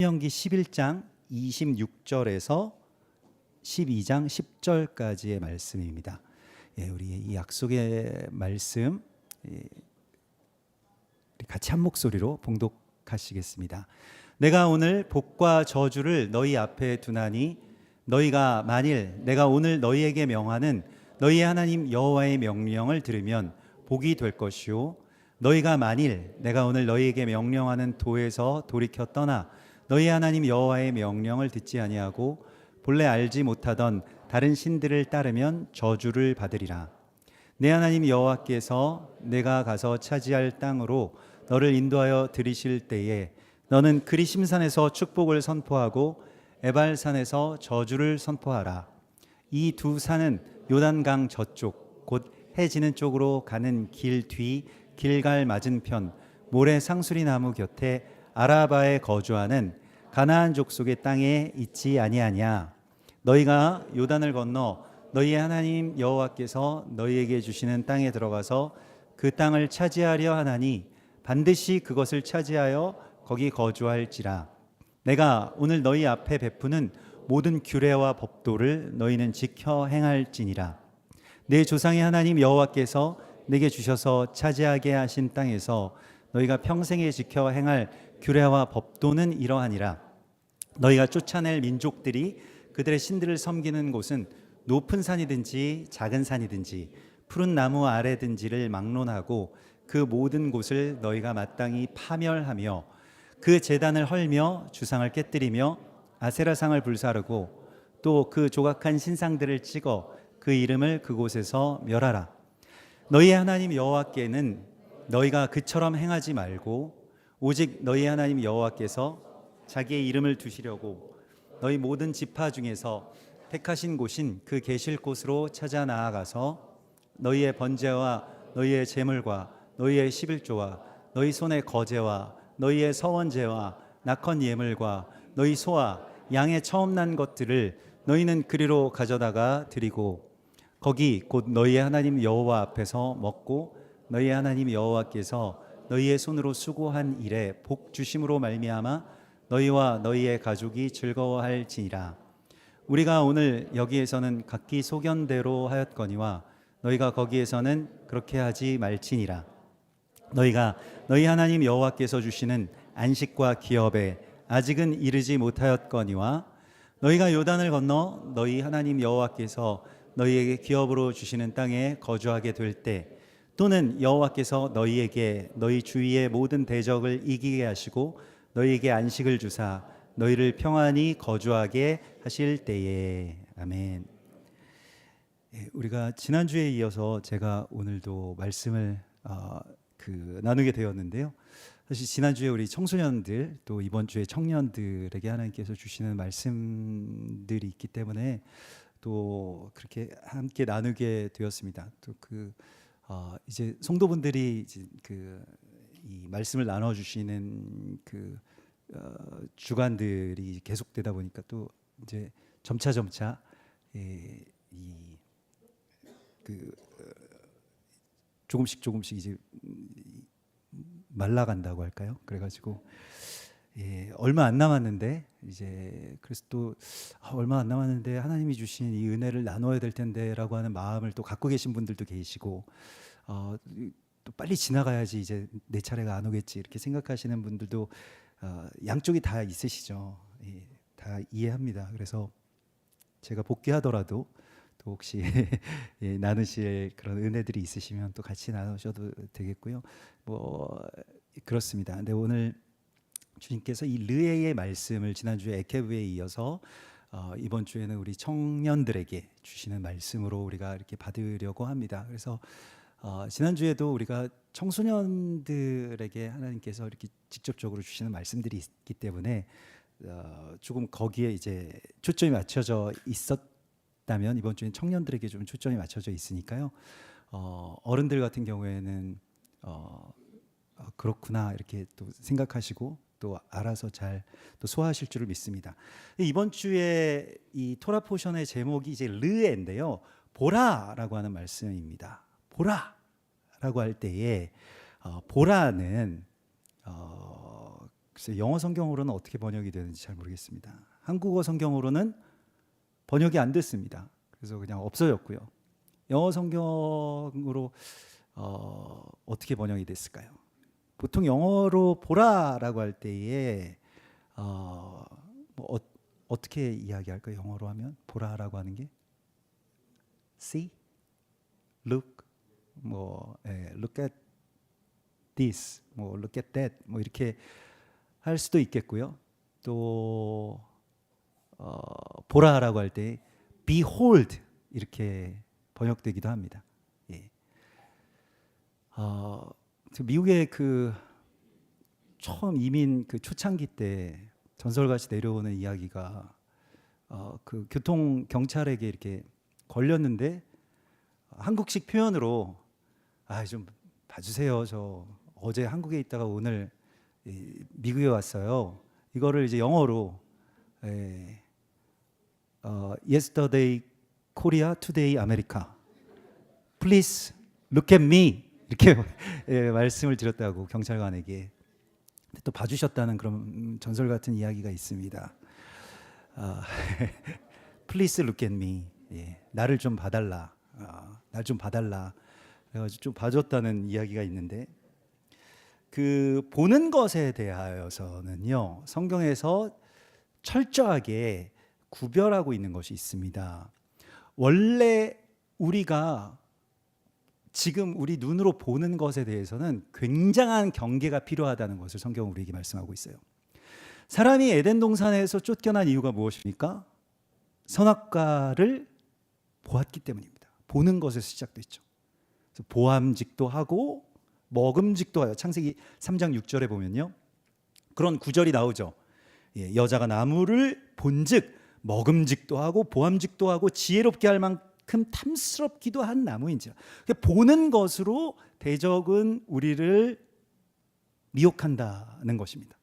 신명기 11장 26절에서 12장 10절까지의 말씀입니다. 우리 이 약속의 말씀 같이 한 목소리로 봉독하시겠습니다. 내가 오늘 복과 저주를 너희 앞에 두나니 너희가 만일 내가 오늘 너희에게 명하는 너희의 하나님 여호와의 명령을 들으면 복이 될 것이요, 너희가 만일 내가 오늘 너희에게 명령하는 도에서 돌이켜 떠나 너희 하나님 여호와의 명령을 듣지 아니하고 본래 알지 못하던 다른 신들을 따르면 저주를 받으리라. 내 하나님 여호와께서 내가 가서 차지할 땅으로 너를 인도하여 들이실 때에 너는 그리심산에서 축복을 선포하고 에발산에서 저주를 선포하라. 이 두 산은 요단강 저쪽 곧 해 지는 쪽으로 가는 길 뒤 길갈 맞은편 모래 상수리 나무 곁에 아라바에 거주하는 가나안 족속의 땅에 있지 아니하냐. 너희가 요단을 건너 너희의 하나님 여호와께서 너희에게 주시는 땅에 들어가서 그 땅을 차지하려 하나니 반드시 그것을 차지하여 거기 거주할지라. 내가 오늘 너희 앞에 베푸는 모든 규례와 법도를 너희는 지켜 행할지니라. 내 조상의 하나님 여호와께서 내게 주셔서 차지하게 하신 땅에서 너희가 평생에 지켜 행할 규례와 법도는 이러하니라. 너희가 쫓아낼 민족들이 그들의 신들을 섬기는 곳은 높은 산이든지 작은 산이든지 푸른 나무 아래든지를 막론하고 그 모든 곳을 너희가 마땅히 파멸하며 그 제단을 헐며 주상을 깨뜨리며 아세라상을 불사르고 또 그 조각한 신상들을 찍어 그 이름을 그곳에서 멸하라. 너희의 하나님 여호와께는 너희가 그처럼 행하지 말고 오직 너희 하나님 여호와께서 자기의 이름을 두시려고 너희 모든 지파 중에서 택하신 곳인 그 계실 곳으로 찾아 나아가서 너희의 번제와 너희의 제물과 너희의 11조와 너희 손의 거제와 너희의 서원제와 낙헌 예물과 너희 소와 양의 처음 난 것들을 너희는 그리로 가져다가 드리고 거기 곧 너희의 하나님 여호와 앞에서 먹고 너희의 하나님 여호와께서 너희의 손으로 수고한 일에 복 주심으로 말미암아 너희와 너희의 가족이 즐거워할지니라. 우리가 오늘 여기에서는 각기 소견대로 하였거니와 너희가 거기에서는 그렇게 하지 말지니라. 너희가 너희 하나님 여호와께서 주시는 안식과 기업에 아직은 이르지 못하였거니와 너희가 요단을 건너 너희 하나님 여호와께서 너희에게 기업으로 주시는 땅에 거주하게 될 때 또는 여호와께서 너희에게 너희 주위의 모든 대적을 이기게 하시고 너희에게 안식을 주사 너희를 평안히 거주하게 하실 때에. 아멘. 우리가 지난주에 이어서 제가 오늘도 말씀을 나누게 되었는데요. 사실 지난주에 우리 청소년들 또 이번 주에 청년들에게 하나님께서 주시는 말씀들이 있기 때문에 또 그렇게 함께 나누게 되었습니다. 또 이제 성도분들이 이제 이 말씀을 나눠 주시는 주간들이 계속되다 보니까 또 이제 점차 조금씩 이제 말라간다고 할까요? 그래가지고 얼마 안 남았는데 이제 그래서 또 얼마 안 남았는데 하나님이 주신 이 은혜를 나눠야 될 텐데라고 하는 마음을 또 갖고 계신 분들도 계시고 또 빨리 지나가야지 이제 내 차례가 안 오겠지 이렇게 생각하시는 분들도 양쪽이 다 있으시죠. 다 이해합니다. 그래서 제가 복귀하더라도 또 혹시 나누실 그런 은혜들이 있으시면 또 같이 나누셔도 되겠고요. 그렇습니다. 근데 오늘 주님께서 이 르에의 말씀을 지난주에 에케브에 이어서 이번 주에는 우리 청년들에게 주시는 말씀으로 우리가 이렇게 받으려고 합니다. 그래서 지난주에도 우리가 청소년들에게 하나님께서 이렇게 직접적으로 주시는 말씀들이 있기 때문에 조금 거기에 이제 초점이 맞춰져 있었다면 이번 주엔 청년들에게 좀 초점이 맞춰져 있으니까요. 어른들 같은 경우에는 그렇구나 이렇게 또 생각하시고 또 알아서 잘 또 소화하실 줄을 믿습니다. 이번 주에 이 토라 포션의 제목이 이제 르에인데요. 보라라고 하는 말씀입니다. 보라라고 할 때에 보라는 글쎄 영어 성경으로는 어떻게 번역이 되는지 잘 모르겠습니다. 한국어 성경으로는 번역이 안 됐습니다. 그래서 그냥 없어졌고요. 영어 성경으로 어떻게 번역이 됐을까요? 보통 영어로 보라라고 할 때에 어떻게 이야기할까요? 영어로 하면 보라라고 하는 게 see, look, look at this, look at that, 이렇게 할 수도 있겠고요. 또 보라라고 할 때 behold 이렇게 번역되기도 합니다. 예. 미국에 그 처음 이민 그 초창기 때 전설같이 내려오는 이야기가 그 교통 경찰에게 이렇게 걸렸는데 한국식 표현으로 좀 봐주세요. 저 어제 한국에 있다가 오늘 미국에 왔어요. 이거를 이제 영어로 Yesterday Korea, Today America. Please look at me. 이렇게 말씀을 드렸다고 경찰관에게. 또 봐주셨다는 그런 전설 같은 이야기가 있습니다. Please look at me. 나를 좀 봐달라. 날 좀 봐달라. 그래가지고 좀 봐줬다는 이야기가 있는데 그 보는 것에 대하여서는요 성경에서 철저하게 구별하고 있는 것이 있습니다. 원래 우리가 지금 우리 눈으로 보는 것에 대해서는 굉장한 경계가 필요하다는 것을 성경은 우리에게 말씀하고 있어요. 사람이 에덴 동산에서 쫓겨난 이유가 무엇입니까? 선악과를 보았기 때문입니다. 보는 것에서 시작됐죠. 그래서 보암직도 하고 먹음직도 하여 창세기 3장 6절에 보면요 그런 구절이 나오죠. 여자가 나무를 본즉 먹음직도 하고 보암직도 하고 지혜롭게 할 만큼 탐스럽기도 한 나무인지라. 보는 것으로 대적은 우리를 미혹한다는 것입니다.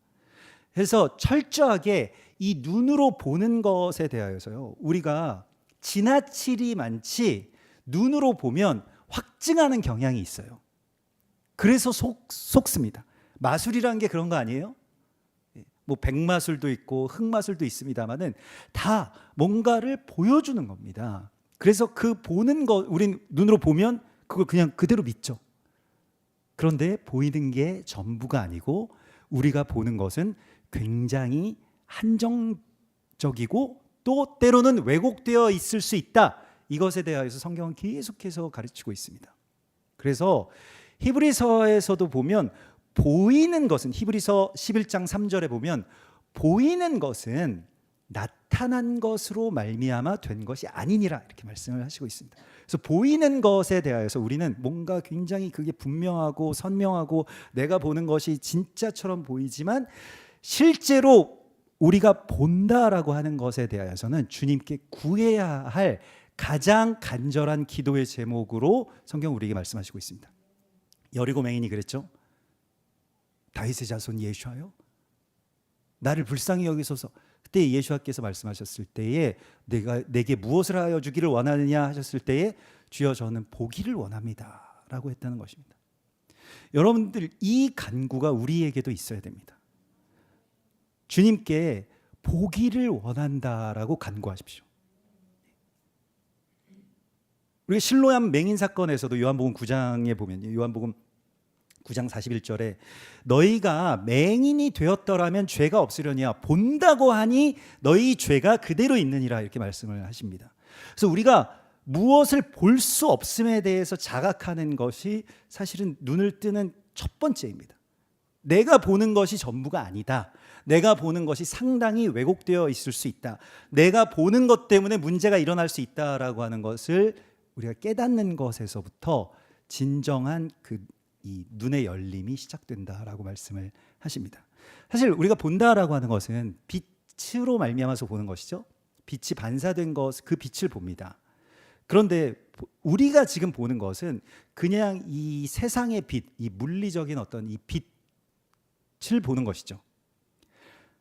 그래서 철저하게 이 눈으로 보는 것에 대하여서요 우리가 지나치리 많지 눈으로 보면 확증하는 경향이 있어요. 그래서 속습니다. 마술이라는 게 그런 거 아니에요? 백마술도 있고 흑마술도 있습니다만은 다 뭔가를 보여주는 겁니다. 그래서 그 보는 거 우린 눈으로 보면 그걸 그냥 그대로 믿죠. 그런데 보이는 게 전부가 아니고 우리가 보는 것은 굉장히 한정적이고 또 때로는 왜곡되어 있을 수 있다. 이것에 대해서 성경은 계속해서 가르치고 있습니다. 그래서 히브리서에서도 보면 보이는 것은 히브리서 11장 3절에 보면 보이는 것은 나타난 것으로 말미암아 된 것이 아니니라 이렇게 말씀을 하시고 있습니다. 그래서 보이는 것에 대하여서 우리는 뭔가 굉장히 그게 분명하고 선명하고 내가 보는 것이 진짜처럼 보이지만 실제로 우리가 본다라고 하는 것에 대하여서는 주님께 구해야 할 가장 간절한 기도의 제목으로 성경 우리에게 말씀하시고 있습니다. 여리고 맹인이 그랬죠. 다윗의 자손 예수하여 나를 불쌍히 여기소서. 그때 예수께서 말씀하셨을 때에 내게 무엇을 하여 주기를 원하느냐 하셨을 때에 주여 저는 보기를 원합니다 라고 했다는 것입니다. 여러분들 이 간구가 우리에게도 있어야 됩니다. 주님께 보기를 원한다라고 간구하십시오. 우리가 실로암 맹인 사건에서도 요한복음 9장에 보면 요한복음 9장 41절에 너희가 맹인이 되었더라면 죄가 없으려니와 본다고 하니 너희 죄가 그대로 있느니라 이렇게 말씀을 하십니다. 그래서 우리가 무엇을 볼 수 없음에 대해서 자각하는 것이 사실은 눈을 뜨는 첫 번째입니다. 내가 보는 것이 전부가 아니다. 내가 보는 것이 상당히 왜곡되어 있을 수 있다. 내가 보는 것 때문에 문제가 일어날 수 있다라고 하는 것을 우리가 깨닫는 것에서부터 진정한 이 눈의 열림이 시작된다라고 말씀을 하십니다. 사실 우리가 본다라고 하는 것은 빛으로 말미암아서 보는 것이죠. 빛이 반사된 것, 그 빛을 봅니다. 그런데 우리가 지금 보는 것은 그냥 이 세상의 빛, 이 물리적인 어떤 이 빛을 보는 것이죠.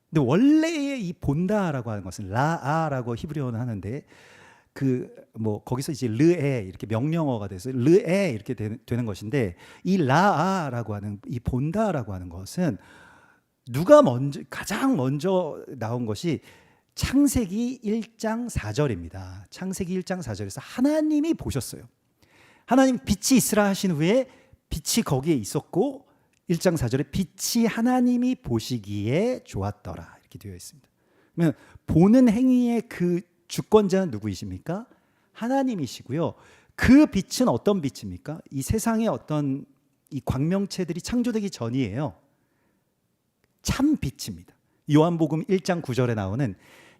근데 원래의 이 본다라고 하는 것은 라아라고 히브리어는 하는데 거기서 이제 르에 이렇게 명령어가 돼서 르에 이렇게 되는 것인데 이 라아라고 하는 이 본다라고 하는 것은 가장 먼저 나온 것이 창세기 1장 4절입니다. 창세기 1장 4절에서 하나님이 보셨어요. 하나님 빛이 있으라 하신 후에 빛이 거기에 있었고 1장 4절에 빛이 하나님이 보시기에 좋았더라 이렇게 되어 있습니다. 그러면 보는 행위의 그 주권자는 누구이십니까? 하나님이시고요. 그 빛은 어떤 빛입니까? 이 세상의 어떤 이 광명체들이 창조되기 전이에요. 참 빛입니다. 요한복음 1장 9절에 나오는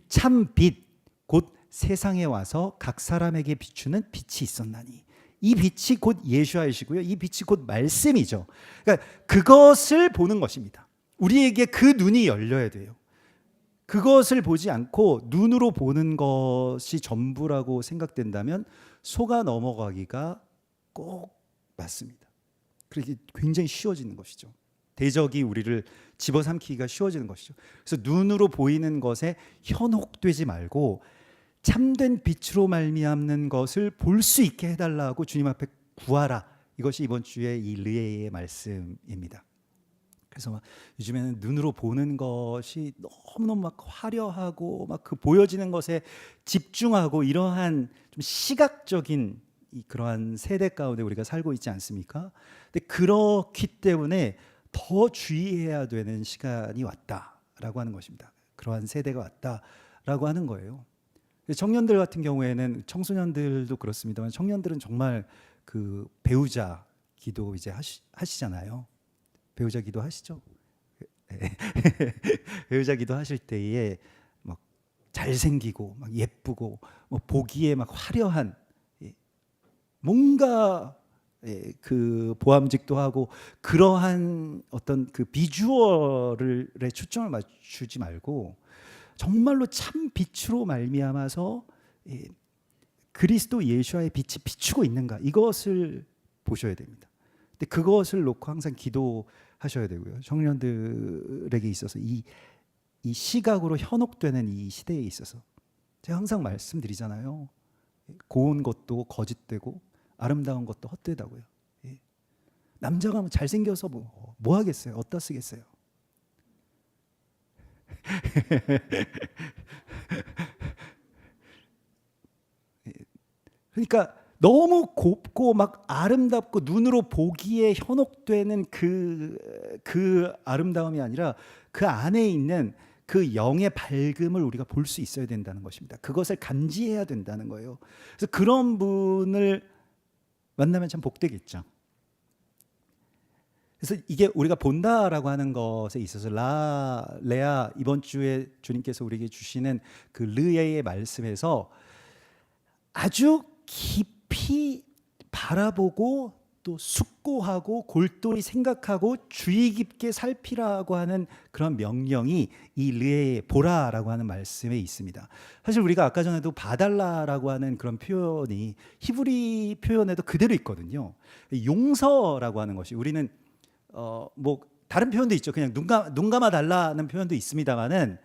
참 빛, 곧 세상에 와서 각 사람에게 비추는 빛이 있었나니, 이 빛이 곧 예수이시고요. 이 빛이 곧 말씀이죠. 그러니까 그것을 보는 것입니다. 우리에게 그 눈이 열려야 돼요. 그것을 보지 않고 눈으로 보는 것이 전부라고 생각된다면 속아 넘어가기가 꼭 맞습니다. 그렇게 굉장히 쉬워지는 것이죠. 대적이 우리를 집어삼키기가 쉬워지는 것이죠. 그래서 눈으로 보이는 것에 현혹되지 말고 참된 빛으로 말미암는 것을 볼 수 있게 해달라고 주님 앞에 구하라. 이것이 이번 주에 이 르에의 말씀입니다. 그래서 막 요즘에는 눈으로 보는 것이 너무너무 막 화려하고 막 그 보여지는 것에 집중하고 이러한 좀 시각적인 그러한 세대 가운데 우리가 살고 있지 않습니까? 근데 그렇기 때문에 더 주의해야 되는 시간이 왔다라고 하는 것입니다. 그러한 세대가 왔다라고 하는 거예요. 청년들 같은 경우에는, 청소년들도 그렇습니다만 청년들은 정말 그 배우자 기도 이제 하시잖아요. 배우자 기도 하시죠? 배우자 기도 하실 때에 막 잘생기고 막 예쁘고 뭐 보기에 막 화려한 뭔가 그 보암직도 하고 그러한 어떤 그 비주얼에 초점을 맞추지 말고 정말로 참 빛으로 말미암아서 그리스도 예수와의 빛이 비추고 있는가, 이것을 보셔야 됩니다. 근데 그것을 놓고 항상 기도하셔야 되고요. 청년들에게 있어서 이 시각으로 현혹되는 이 시대에 있어서 제가 항상 말씀드리잖아요. 고운 것도 거짓되고 아름다운 것도 헛되다고요. 남자가 잘생겨서 뭐 하겠어요? 어디다 쓰겠어요? 그러니까 너무 곱고 막 아름답고 눈으로 보기에 현혹되는 그 아름다움이 아니라 그 안에 있는 그 영의 밝음을 우리가 볼 수 있어야 된다는 것입니다. 그것을 감지해야 된다는 거예요. 그래서 그런 분을 만나면 참 복되겠죠. 그래서 이게 우리가 본다라고 하는 것에 있어서 레아 이번 주에 주님께서 우리에게 주시는 그 르에의 말씀에서 아주 깊이 바라보고 또 숙고하고 골똘히 생각하고 주의 깊게 살피라고 하는 그런 명령이 이 르에의 보라라고 하는 말씀에 있습니다. 사실 우리가 아까 전에도 봐달라라고 하는 그런 표현이 히브리 표현에도 그대로 있거든요. 용서라고 하는 것이, 우리는 뭐 다른 표현도 있죠. 그냥 눈 감아 달라는 표현도 있습니다만은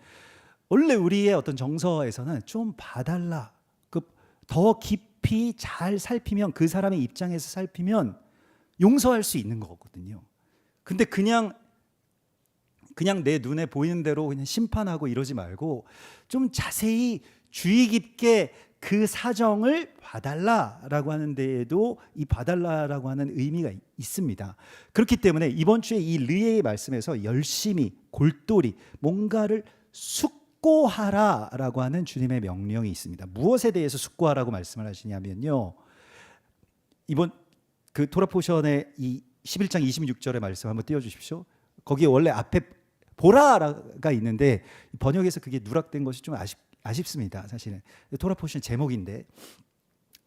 원래 우리의 어떤 정서에서는 좀 봐달라, 더 깊이 잘 살피면, 그 사람의 입장에서 살피면 용서할 수 있는 거거든요. 근데 그냥 내 눈에 보이는 대로 그냥 심판하고 이러지 말고 좀 자세히 주의 깊게 그 사정을 봐달라라고 하는 데에도 이 봐달라라고 하는 의미가 있습니다. 그렇기 때문에 이번 주에 이 르에의 말씀에서 열심히 골똘히 뭔가를 숙고하라라고 하는 주님의 명령이 있습니다. 무엇에 대해서 숙고하라고 말씀을 하시냐면요, 이번 그 토라 포션의 이 11장 26절의 말씀 한번 띄워주십시오. 거기에 원래 앞에 보라가 있는데 번역에서 그게 누락된 것이 좀 아쉽습니다. 사실은 토라 포션 제목인데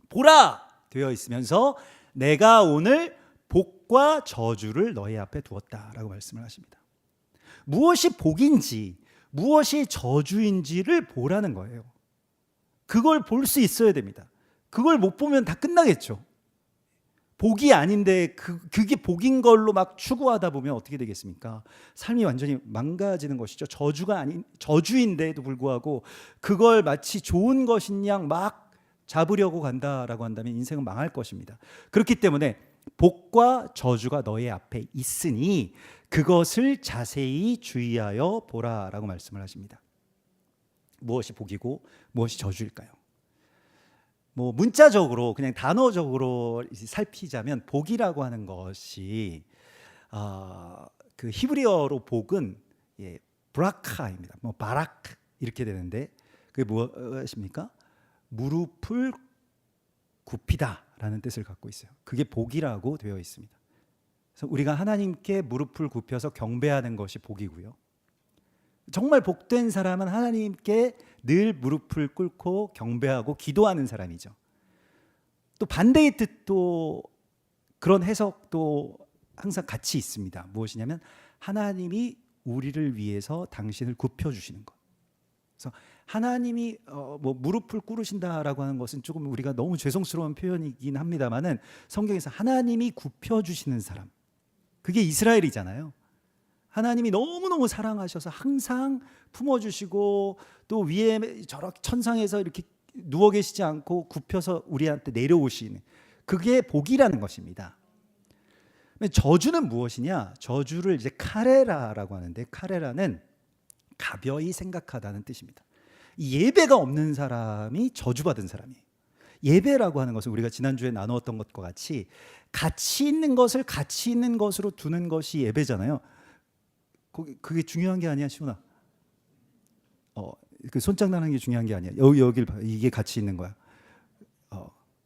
보라 되어 있으면서 내가 오늘 복과 저주를 너희 앞에 두었다라고 말씀을 하십니다. 무엇이 복인지 무엇이 저주인지를 보라는 거예요. 그걸 볼 수 있어야 됩니다. 그걸 못 보면 다 끝나겠죠. 복이 아닌데 그게 복인 걸로 막 추구하다 보면 어떻게 되겠습니까? 삶이 완전히 망가지는 것이죠. 저주가 아닌, 저주인데도 불구하고 그걸 마치 좋은 것인 양 막 잡으려고 간다라고 한다면 인생은 망할 것입니다. 그렇기 때문에 복과 저주가 너희 앞에 있으니 그것을 자세히 주의하여 보라라고 말씀을 하십니다. 무엇이 복이고 무엇이 저주일까요? 뭐 문자적으로 그냥 단어적으로 살피자면 복이라고 하는 것이 그 히브리어로 복은 브라카입니다. 뭐 바락 이렇게 되는데 그게 무엇입니까? 무릎을 굽히다라는 뜻을 갖고 있어요. 그게 복이라고 되어 있습니다. 그래서 우리가 하나님께 무릎을 굽혀서 경배하는 것이 복이고요. 정말 복된 사람은 하나님께 늘 무릎을 꿇고 경배하고 기도하는 사람이죠. 또 반대의 뜻도 그런 해석도 항상 같이 있습니다. 무엇이냐면 하나님이 우리를 위해서 당신을 굽혀주시는 것. 그래서 하나님이 뭐 무릎을 꿇으신다라고 하는 것은 조금 우리가 너무 죄송스러운 표현이긴 합니다만은 성경에서 하나님이 굽혀주시는 사람, 그게 이스라엘이잖아요. 하나님이 너무너무 사랑하셔서 항상 품어주시고 또 위에 저렇게 천상에서 이렇게 누워 계시지 않고 굽혀서 우리한테 내려오시는, 그게 복이라는 것입니다. 저주는 무엇이냐? 저주를 이제 카레라라고 하는데, 카레라는 가벼이 생각하다는 뜻입니다. 예배가 없는 사람이 저주받은 사람이에요. 예배라고 하는 것은 우리가 지난주에 나누었던 것과 같이 가치 있는 것을 가치 있는 것으로 두는 것이 예배잖아요. 그게 중요한 게 아니야, 시훈아. 그 손장난하는 게 중요한 게 아니야. 여길 봐. 이게 가치 있는 거야.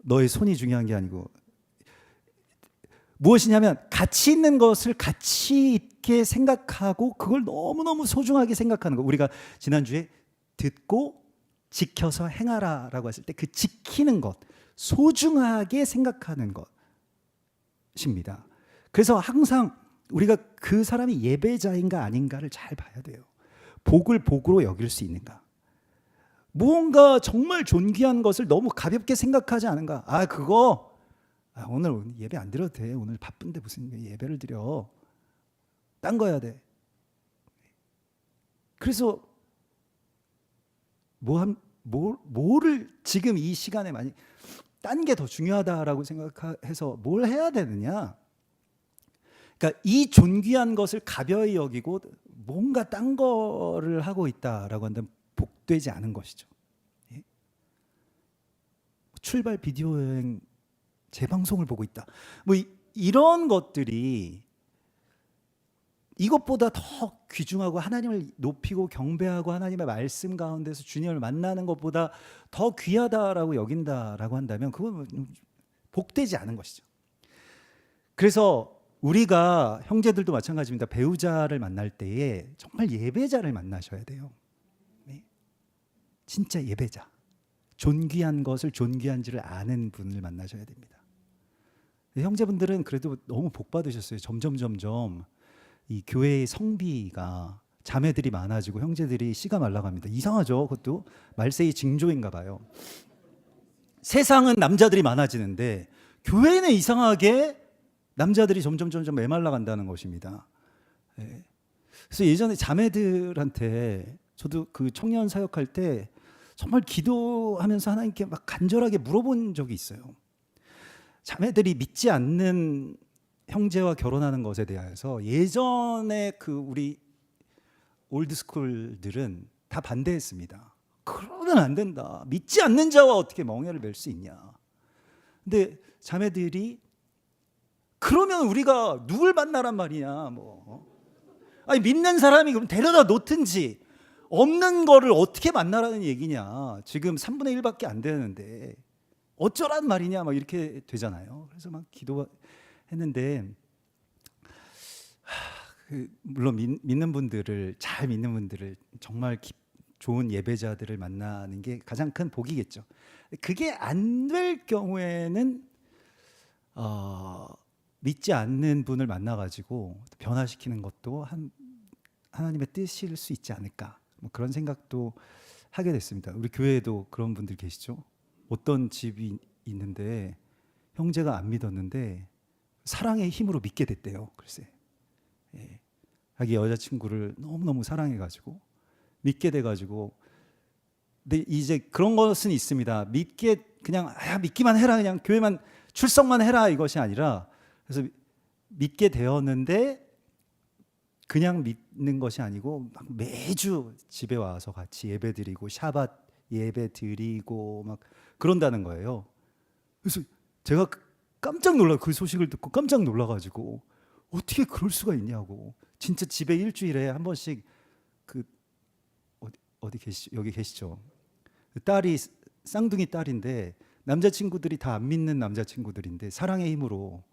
너의 손이 중요한 게 아니고, 무엇이냐면 가치 있는 것을 가치 있게 생각하고 그걸 너무너무 소중하게 생각하는 거. 우리가 지난주에 듣고 지켜서 행하라라고 했을 때 그 지키는 것, 소중하게 생각하는 것입니다. 그래서 항상 우리가 그 사람이 예배자인가 아닌가를 잘 봐야 돼요. 복을 복으로 여길 수 있는가? 무언가 정말 존귀한 것을 너무 가볍게 생각하지 않은가? 그거 오늘 예배 안 드려도 돼. 오늘 바쁜데 무슨 예배를 드려. 딴 거 해야 돼. 그래서 뭐를 지금 이 시간에 많이 딴 게 더 중요하다라고 생각해서 뭘 해야 되느냐? 그러니까 이 존귀한 것을 가벼이 여기고 뭔가 딴 거를 하고 있다라고 한다면 복되지 않은 것이죠. 예? 출발 비디오 여행 재방송을 보고 있다. 뭐 이런 것들이 이것보다 더 귀중하고 하나님을 높이고 경배하고 하나님의 말씀 가운데서 주님을 만나는 것보다 더 귀하다라고 여긴다라고 한다면 그건 복되지 않은 것이죠. 그래서 우리가 형제들도 마찬가지입니다. 배우자를 만날 때에 정말 예배자를 만나셔야 돼요. 네. 진짜 예배자. 존귀한 것을 존귀한지를 아는 분을 만나셔야 됩니다. 형제분들은 그래도 너무 복 받으셨어요. 점점 이 교회의 성비가, 자매들이 많아지고 형제들이 씨가 말라갑니다. 이상하죠? 그것도 말세의 징조인가 봐요. 세상은 남자들이 많아지는데 교회는 이상하게 남자들이 점점 메말라 간다는 것입니다. 예. 그래서 예전에 자매들한테 저도 그 청년 사역할 때 정말 기도하면서 하나님께 막 간절하게 물어본 적이 있어요. 자매들이 믿지 않는 형제와 결혼하는 것에 대해서 예전에 그 우리 올드스쿨들은 다 반대했습니다. 그러면 안 된다. 믿지 않는 자와 어떻게 멍에를 맬 수 있냐. 근데 자매들이 그러면 우리가 누굴 만나란 말이냐. 아니 믿는 사람이 그럼 데려다 놓든지 없는 거를 어떻게 만나라는 얘기냐. 지금 3분의 1밖에 안 되는데 어쩌란 말이냐. 막 이렇게 되잖아요. 그래서 막 기도했는데 물론 믿는 분들을, 잘 믿는 분들을, 정말 좋은 예배자들을 만나는 게 가장 큰 복이겠죠. 그게 안 될 경우에는 믿지 않는 분을 만나가지고 변화시키는 것도 하나님의 뜻일 수 있지 않을까, 뭐 그런 생각도 하게 됐습니다. 우리 교회에도 그런 분들 계시죠. 어떤 집이 있는데 형제가 안 믿었는데 사랑의 힘으로 믿게 됐대요. 글쎄, 자기 여자친구를 너무너무 사랑해가지고 믿게 돼가지고. 근데 이제 그런 것은 있습니다. 그냥 믿기만 해라, 그냥 교회만 출석만 해라, 이것이 아니라 그래서 믿게 되었는데 그냥 믿는 것이 아니고 막 매주 집에 와서 같이 예배 드리고 샤밧 예배 드리고 막 그런다는 거예요. 그래서 제가 깜짝 놀라 그 소식을 듣고 깜짝 놀라가지고 어떻게 그럴 수가 있냐고. 진짜 집에 일주일에 한 번씩 그 어디 계시 여기 계시죠? 그 딸이 쌍둥이 딸인데 남자친구들이 다 안 믿는 남자친구들인데 사랑의 힘으로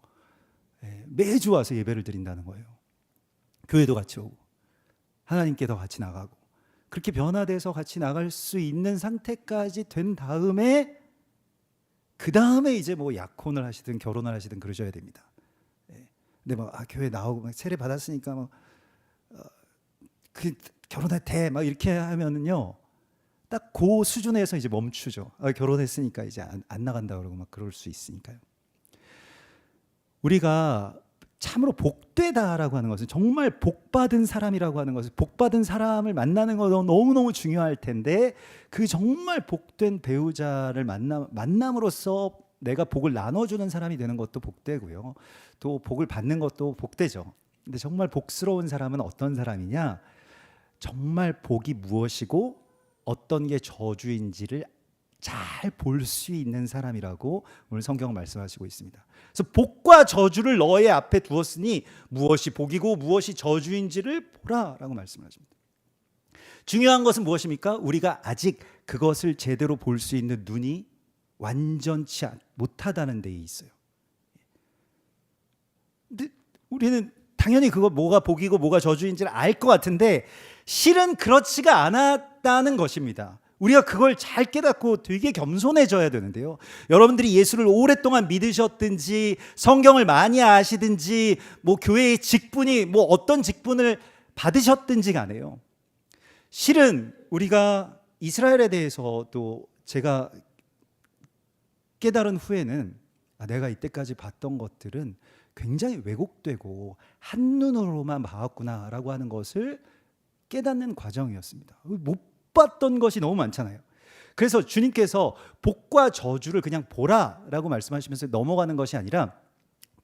매주 와서 예배를 드린다는 거예요. 교회도 같이 오고 하나님께도 같이 나가고 그렇게 변화돼서 같이 나갈 수 있는 상태까지 된 다음에 그 다음에 이제 뭐 약혼을 하시든 결혼을 하시든 그러셔야 됩니다. 근데 막 교회 나오고 막 세례 받았으니까 뭐 결혼해도 돼 막 이렇게 하면은요 딱 그 수준에서 이제 멈추죠. 결혼했으니까 이제 안 나간다 그러고 막 그럴 수 있으니까요. 우리가 참으로 복되다라고 하는 것은 정말 복받은 사람이라고 하는 것은 복받은 사람을 만나는 거 너무너무 중요할 텐데 그 정말 복된 배우자를 만남으로써 내가 복을 나눠주는 사람이 되는 것도 복되고요. 또 복을 받는 것도 복되죠. 근데 정말 복스러운 사람은 어떤 사람이냐? 정말 복이 무엇이고 어떤 게 저주인지를 잘 볼 수 있는 사람이라고 오늘 성경은 말씀하시고 있습니다. 그래서 복과 저주를 너의 앞에 두었으니 무엇이 복이고 무엇이 저주인지를 보라라고 말씀하십니다. 중요한 것은 무엇입니까? 우리가 아직 그것을 제대로 볼 수 있는 눈이 완전치 못하다는 데에 있어요. 근데 우리는 당연히 그거 뭐가 복이고 뭐가 저주인지를 알 것 같은데 실은 그렇지가 않았다는 것입니다. 우리가 그걸 잘 깨닫고 되게 겸손해져야 되는데요. 여러분들이 예수를 오랫동안 믿으셨든지 성경을 많이 아시든지 뭐 교회의 직분이 뭐 어떤 직분을 받으셨든지 간에요. 실은 우리가 이스라엘에 대해서도 제가 깨달은 후에는 내가 이때까지 봤던 것들은 굉장히 왜곡되고 한눈으로만 봐왔구나라고 하는 것을 깨닫는 과정이었습니다. 못 봤던 것이 너무 많잖아요. 그래서 주님께서 복과 저주를 그냥 보라라고 말씀하시면서 넘어가는 것이 아니라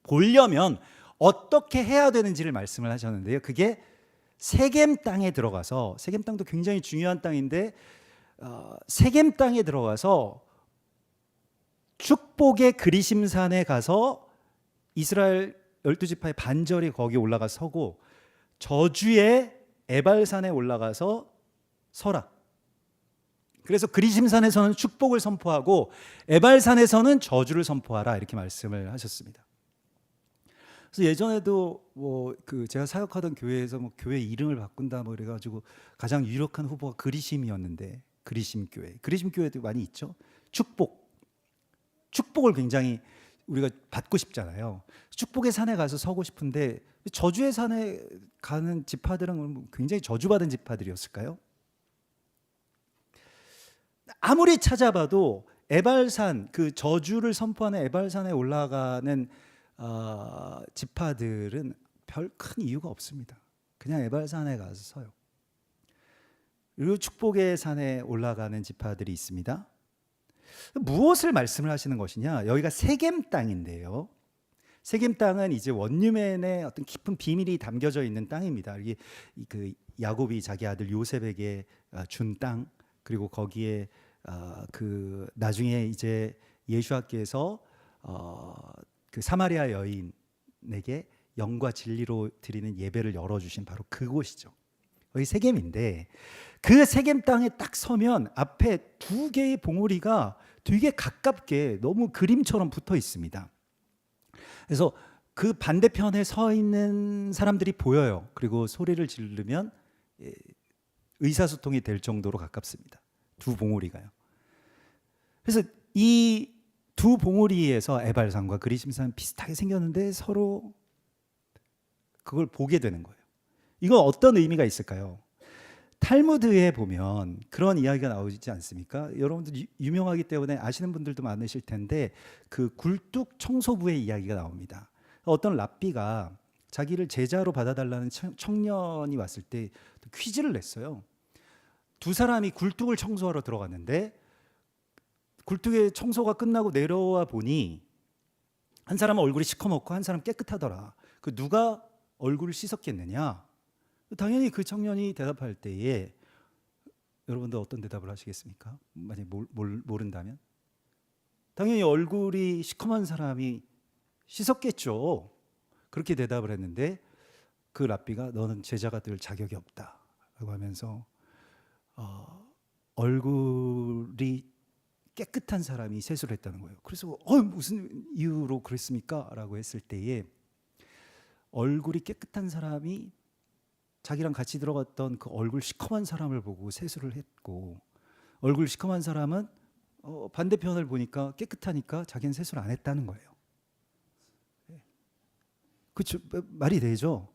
보려면 어떻게 해야 되는지를 말씀을 하셨는데요. 그게 세겜 땅에 들어가서, 세겜 땅도 굉장히 중요한 땅인데 세겜 땅에 들어가서 축복의 그리심산에 가서 이스라엘 12지파의 반절이 거기 올라가 서고 저주의 에발산에 올라가서 서라. 그래서 그리심산에서는 축복을 선포하고 에발산에서는 저주를 선포하라 이렇게 말씀을 하셨습니다. 그래서 예전에도 뭐 제가 사역하던 교회에서 뭐 교회 이름을 바꾼다 뭐 이래가지고 가장 유력한 후보가 그리심이었는데 그리심 교회도 많이 있죠. 축복을 굉장히 우리가 받고 싶잖아요. 축복의 산에 가서 서고 싶은데 저주의 산에 가는 지파들은 굉장히 저주받은 지파들이었을까요? 아무리 찾아봐도 에발산, 그 저주를 선포하는 에발산에 올라가는 지파들은 별 큰 이유가 없습니다. 그냥 에발산에 가서 서요. 그리고 축복의 산에 올라가는 지파들이 있습니다. 무엇을 말씀을 하시는 것이냐? 여기가 세겜 땅인데요. 세겜 땅은 이제 원유맨의 어떤 깊은 비밀이 담겨져 있는 땅입니다. 이게 그 야곱이 자기 아들 요셉에게 준 땅, 그리고 거기에 그 나중에 이제 예수님께서 그 사마리아 여인에게 영과 진리로 드리는 예배를 열어주신 바로 그곳이죠. 여기 세겜인데 그 세겜 땅에 딱 서면 앞에 두 개의 봉우리가 되게 가깝게 너무 그림처럼 붙어 있습니다. 그래서 그 반대편에 서 있는 사람들이 보여요. 그리고 소리를 지르면 의사소통이 될 정도로 가깝습니다. 두 봉우리가요. 그래서 이 두 봉우리에서 에발산과 그리심산 비슷하게 생겼는데 서로 그걸 보게 되는 거예요. 이건 어떤 의미가 있을까요? 탈무드에 보면 그런 이야기가 나오지 않습니까? 여러분들 유명하기 때문에 아시는 분들도 많으실 텐데 그 굴뚝 청소부의 이야기가 나옵니다. 어떤 랍비가 자기를 제자로 받아달라는 청년이 왔을 때 퀴즈를 냈어요. 두 사람이 굴뚝을 청소하러 들어갔는데 굴뚝의 청소가 끝나고 내려와 보니 한 사람은 얼굴이 시커멓고 한 사람은 깨끗하더라. 그 누가 얼굴을 씻었겠느냐? 당연히 그 청년이 대답할 때에 여러분들 어떤 대답을 하시겠습니까? 만약에 모른다면? 당연히 얼굴이 시커먼 사람이 씻었겠죠. 그렇게 대답을 했는데 그 랍비가 너는 제자가 될 자격이 없다라고 하면서 얼굴이 깨끗한 사람이 세수를 했다는 거예요. 그래서 무슨 이유로 그랬습니까? 라고 했을 때에 얼굴이 깨끗한 사람이 자기랑 같이 들어갔던 그 얼굴 시커먼 사람을 보고 세수를 했고, 얼굴 시커먼 사람은 반대편을 보니까 깨끗하니까 자기는 세수를 안 했다는 거예요. 그렇죠? 말이 되죠?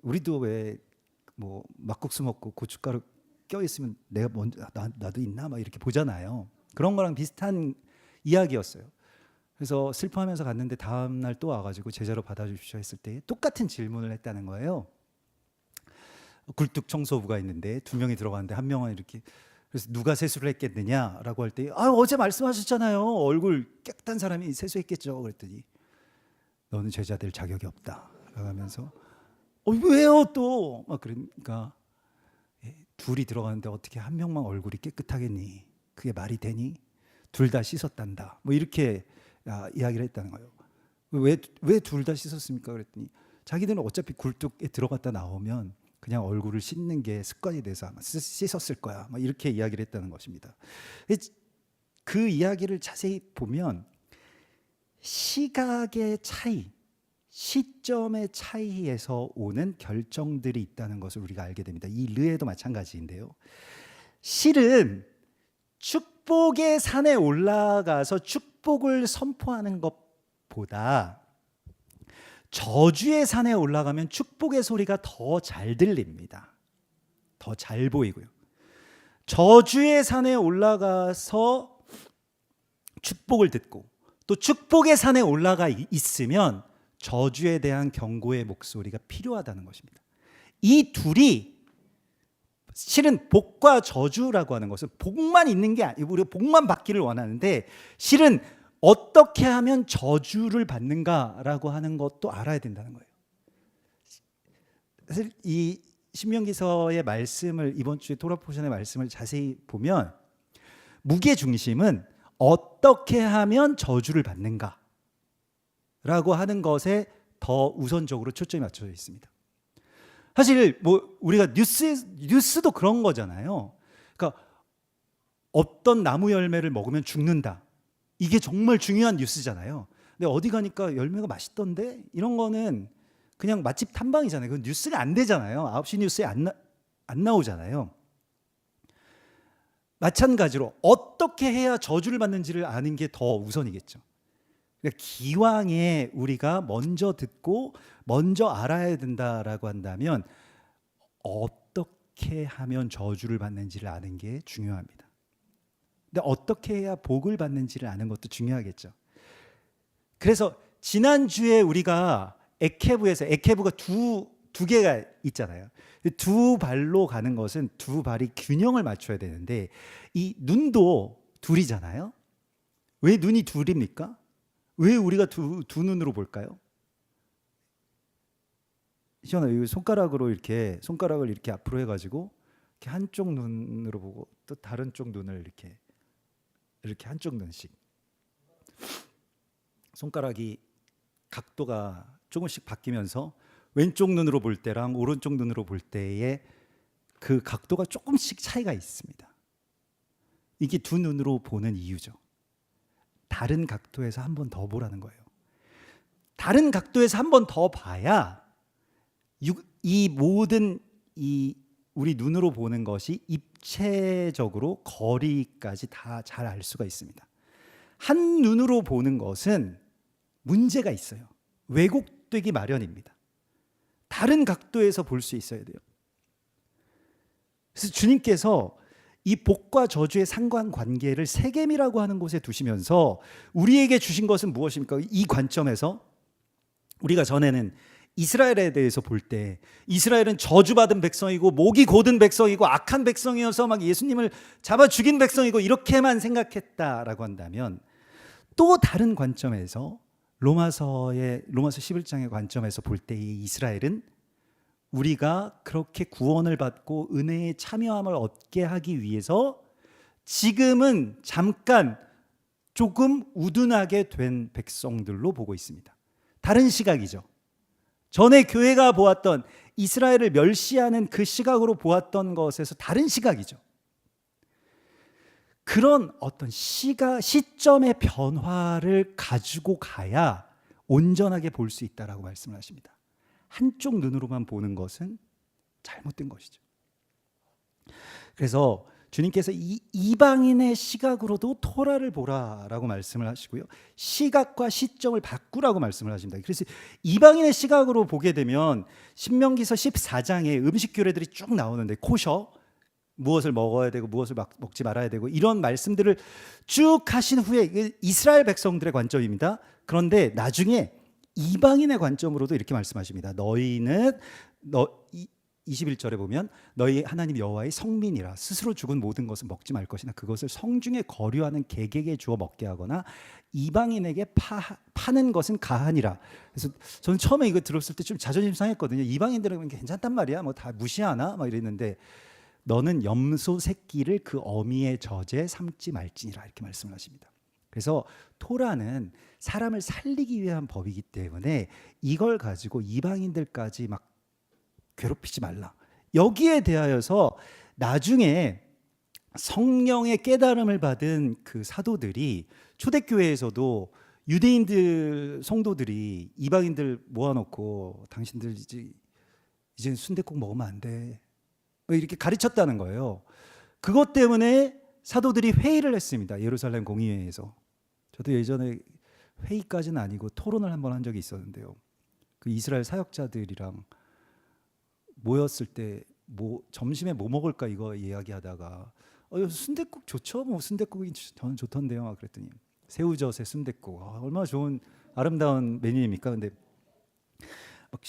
우리도 왜 뭐 막국수 먹고 고춧가루 껴 있으면 내가 먼저 나도 있나 막 이렇게 보잖아요. 그런 거랑 비슷한 이야기였어요. 그래서 슬퍼하면서 갔는데 다음 날 또 와가지고 제자로 받아주십시오 했을 때 똑같은 질문을 했다는 거예요. 굴뚝 청소부가 있는데 두 명이 들어갔는데 한 명은 이렇게, 그래서 누가 세수를 했겠느냐라고 할 때 어제 말씀하셨잖아요. 얼굴 깨끗한 사람이 세수했겠죠. 그랬더니 너는 제자 될 자격이 없다라고 하면서 왜요 또? 막 그러니까 둘이 들어가는데 어떻게 한 명만 얼굴이 깨끗하겠니? 그게 말이 되니? 둘 다 씻었단다. 뭐 이렇게 이야기를 했다는 거예요. 왜 둘 다 씻었습니까? 그랬더니 자기들은 어차피 굴뚝에 들어갔다 나오면 그냥 얼굴을 씻는 게 습관이 돼서 아마 씻었을 거야. 막 이렇게 이야기를 했다는 것입니다. 그 이야기를 자세히 보면 시각의 차이, 시점의 차이에서 오는 결정들이 있다는 것을 우리가 알게 됩니다. 이 르에도 마찬가지인데요. 실은 축복의 산에 올라가서 축복을 선포하는 것보다 저주의 산에 올라가면 축복의 소리가 더 잘 들립니다. 더 잘 보이고요. 저주의 산에 올라가서 축복을 듣고 또 축복의 산에 올라가 있으면 저주에 대한 경고의 목소리가 필요하다는 것입니다. 이 둘이 실은 복과 저주라고 하는 것은 복만 있는 게 아니고 우리가 복만 받기를 원하는데 실은 어떻게 하면 저주를 받는가라고 하는 것도 알아야 된다는 거예요. 사실 이 신명기서의 말씀을 이번 주에 토라 포션의 말씀을 자세히 보면 무게 중심은 어떻게 하면 저주를 받는가라고 하는 것에 더 우선적으로 초점이 맞춰져 있습니다. 사실 뭐 우리가 뉴스도 그런 거잖아요. 그러니까 어떤 나무 열매를 먹으면 죽는다. 이게 정말 중요한 뉴스잖아요. 근데 어디 가니까 열매가 맛있던데 이런 거는 그냥 맛집 탐방이잖아요. 그건 뉴스가 안 되잖아요. 9시 뉴스에 안 나오잖아요. 마찬가지로 어떻게 해야 저주를 받는지를 아는 게 더 우선이겠죠. 그러니까 기왕에 우리가 먼저 듣고 먼저 알아야 된다라고 한다면 어떻게 하면 저주를 받는지를 아는 게 중요합니다. 근데 어떻게 해야 복을 받는지를 아는 것도 중요하겠죠. 그래서 지난주에 우리가 에케브가 두 개가 있잖아요. 두 발로 가는 것은 두 발이 균형을 맞춰야 되는데 이 눈도 둘이잖아요. 왜 눈이 둘입니까? 왜 우리가 두 눈으로 볼까요? 시원아, 손가락을 이렇게 앞으로 해가지고 이렇게 한쪽 눈으로 보고 또 다른 쪽 눈을 이렇게 한쪽 눈씩 손가락이 각도가 조금씩 바뀌면서 왼쪽 눈으로 볼 때랑 오른쪽 눈으로 볼 때의 그 각도가 조금씩 차이가 있습니다. 이게 두 눈으로 보는 이유죠. 다른 각도에서 한 번 더 보라는 거예요. 다른 각도에서 한 번 더 봐야 이 모든 우리 눈으로 보는 것이 입체적으로 거리까지 다 잘 알 수가 있습니다. 한 눈으로 보는 것은 문제가 있어요. 왜곡되기 마련입니다. 다른 각도에서 볼 수 있어야 돼요. 그래서 주님께서 이 복과 저주의 상관관계를 세겜이라고 하는 곳에 두시면서 우리에게 주신 것은 무엇입니까? 이 관점에서 우리가 전에는 이스라엘에 대해서 볼 때 이스라엘은 저주받은 백성이고 목이 곧은 백성이고 악한 백성이어서 막 예수님을 잡아 죽인 백성이고 이렇게만 생각했다라고 한다면 또 다른 관점에서 로마서 11장의 관점에서 볼 때 이 이스라엘은 우리가 그렇게 구원을 받고 은혜에 참여함을 얻게 하기 위해서 지금은 잠깐 조금 우둔하게 된 백성들로 보고 있습니다. 다른 시각이죠. 전에 교회가 보았던 이스라엘을 멸시하는 그 시각으로 보았던 것에서 다른 시각이죠. 그런 어떤 시점의 변화를 가지고 가야 온전하게 볼 수 있다라고 말씀을 하십니다. 한쪽 눈으로만 보는 것은 잘못된 것이죠. 그래서 주님께서 이방인의 시각으로도 토라를 보라라고 말씀을 하시고요, 시각과 시점을 바꾸라고 말씀을 하십니다. 그래서 이방인의 시각으로 보게 되면 신명기서 14장에 음식 규례들이 쭉 나오는데, 코셔, 무엇을 먹어야 되고 무엇을 먹지 말아야 되고 이런 말씀들을 쭉 하신 후에 이스라엘 백성들의 관점입니다. 그런데 나중에 이방인의 관점으로도 이렇게 말씀하십니다. 너희는 21절에 보면 너희 하나님 여호와의 성민이라, 스스로 죽은 모든 것은 먹지 말 것이나 그것을 성중에 거류하는 객에게 주어 먹게 하거나 이방인에게 파는 것은 가하니라. 그래서 저는 처음에 이거 들었을 때 좀 자존심 상했거든요. 이방인들은 괜찮단 말이야, 뭐 다 무시하나 막 이랬는데, 너는 염소 새끼를 그 어미의 젖에 삼지 말지니라, 이렇게 말씀을 하십니다. 그래서 토라는 사람을 살리기 위한 법이기 때문에 이걸 가지고 이방인들까지 막 괴롭히지 말라. 여기에 대하여서 나중에 성령의 깨달음을 받은 그 사도들이 초대교회에서도 유대인들 성도들이 이방인들 모아놓고 당신들 이제 순댓국 먹으면 안 돼, 이렇게 가르쳤다는 거예요. 그것 때문에 사도들이 회의를 했습니다. 예루살렘 공의회에서. 저도 예전에 회의까지는 아니고 토론을 한번 한 적이 있었는데요. 그 이스라엘 사역자들이랑 모였을 때 점심에 뭐 먹을까 이거 이야기하다가 순댓국 좋죠? 뭐 순댓국이 저는 좋던데요. 그랬더니 새우젓에 순댓국, 얼마나 좋은 아름다운 메뉴입니까? 근데 막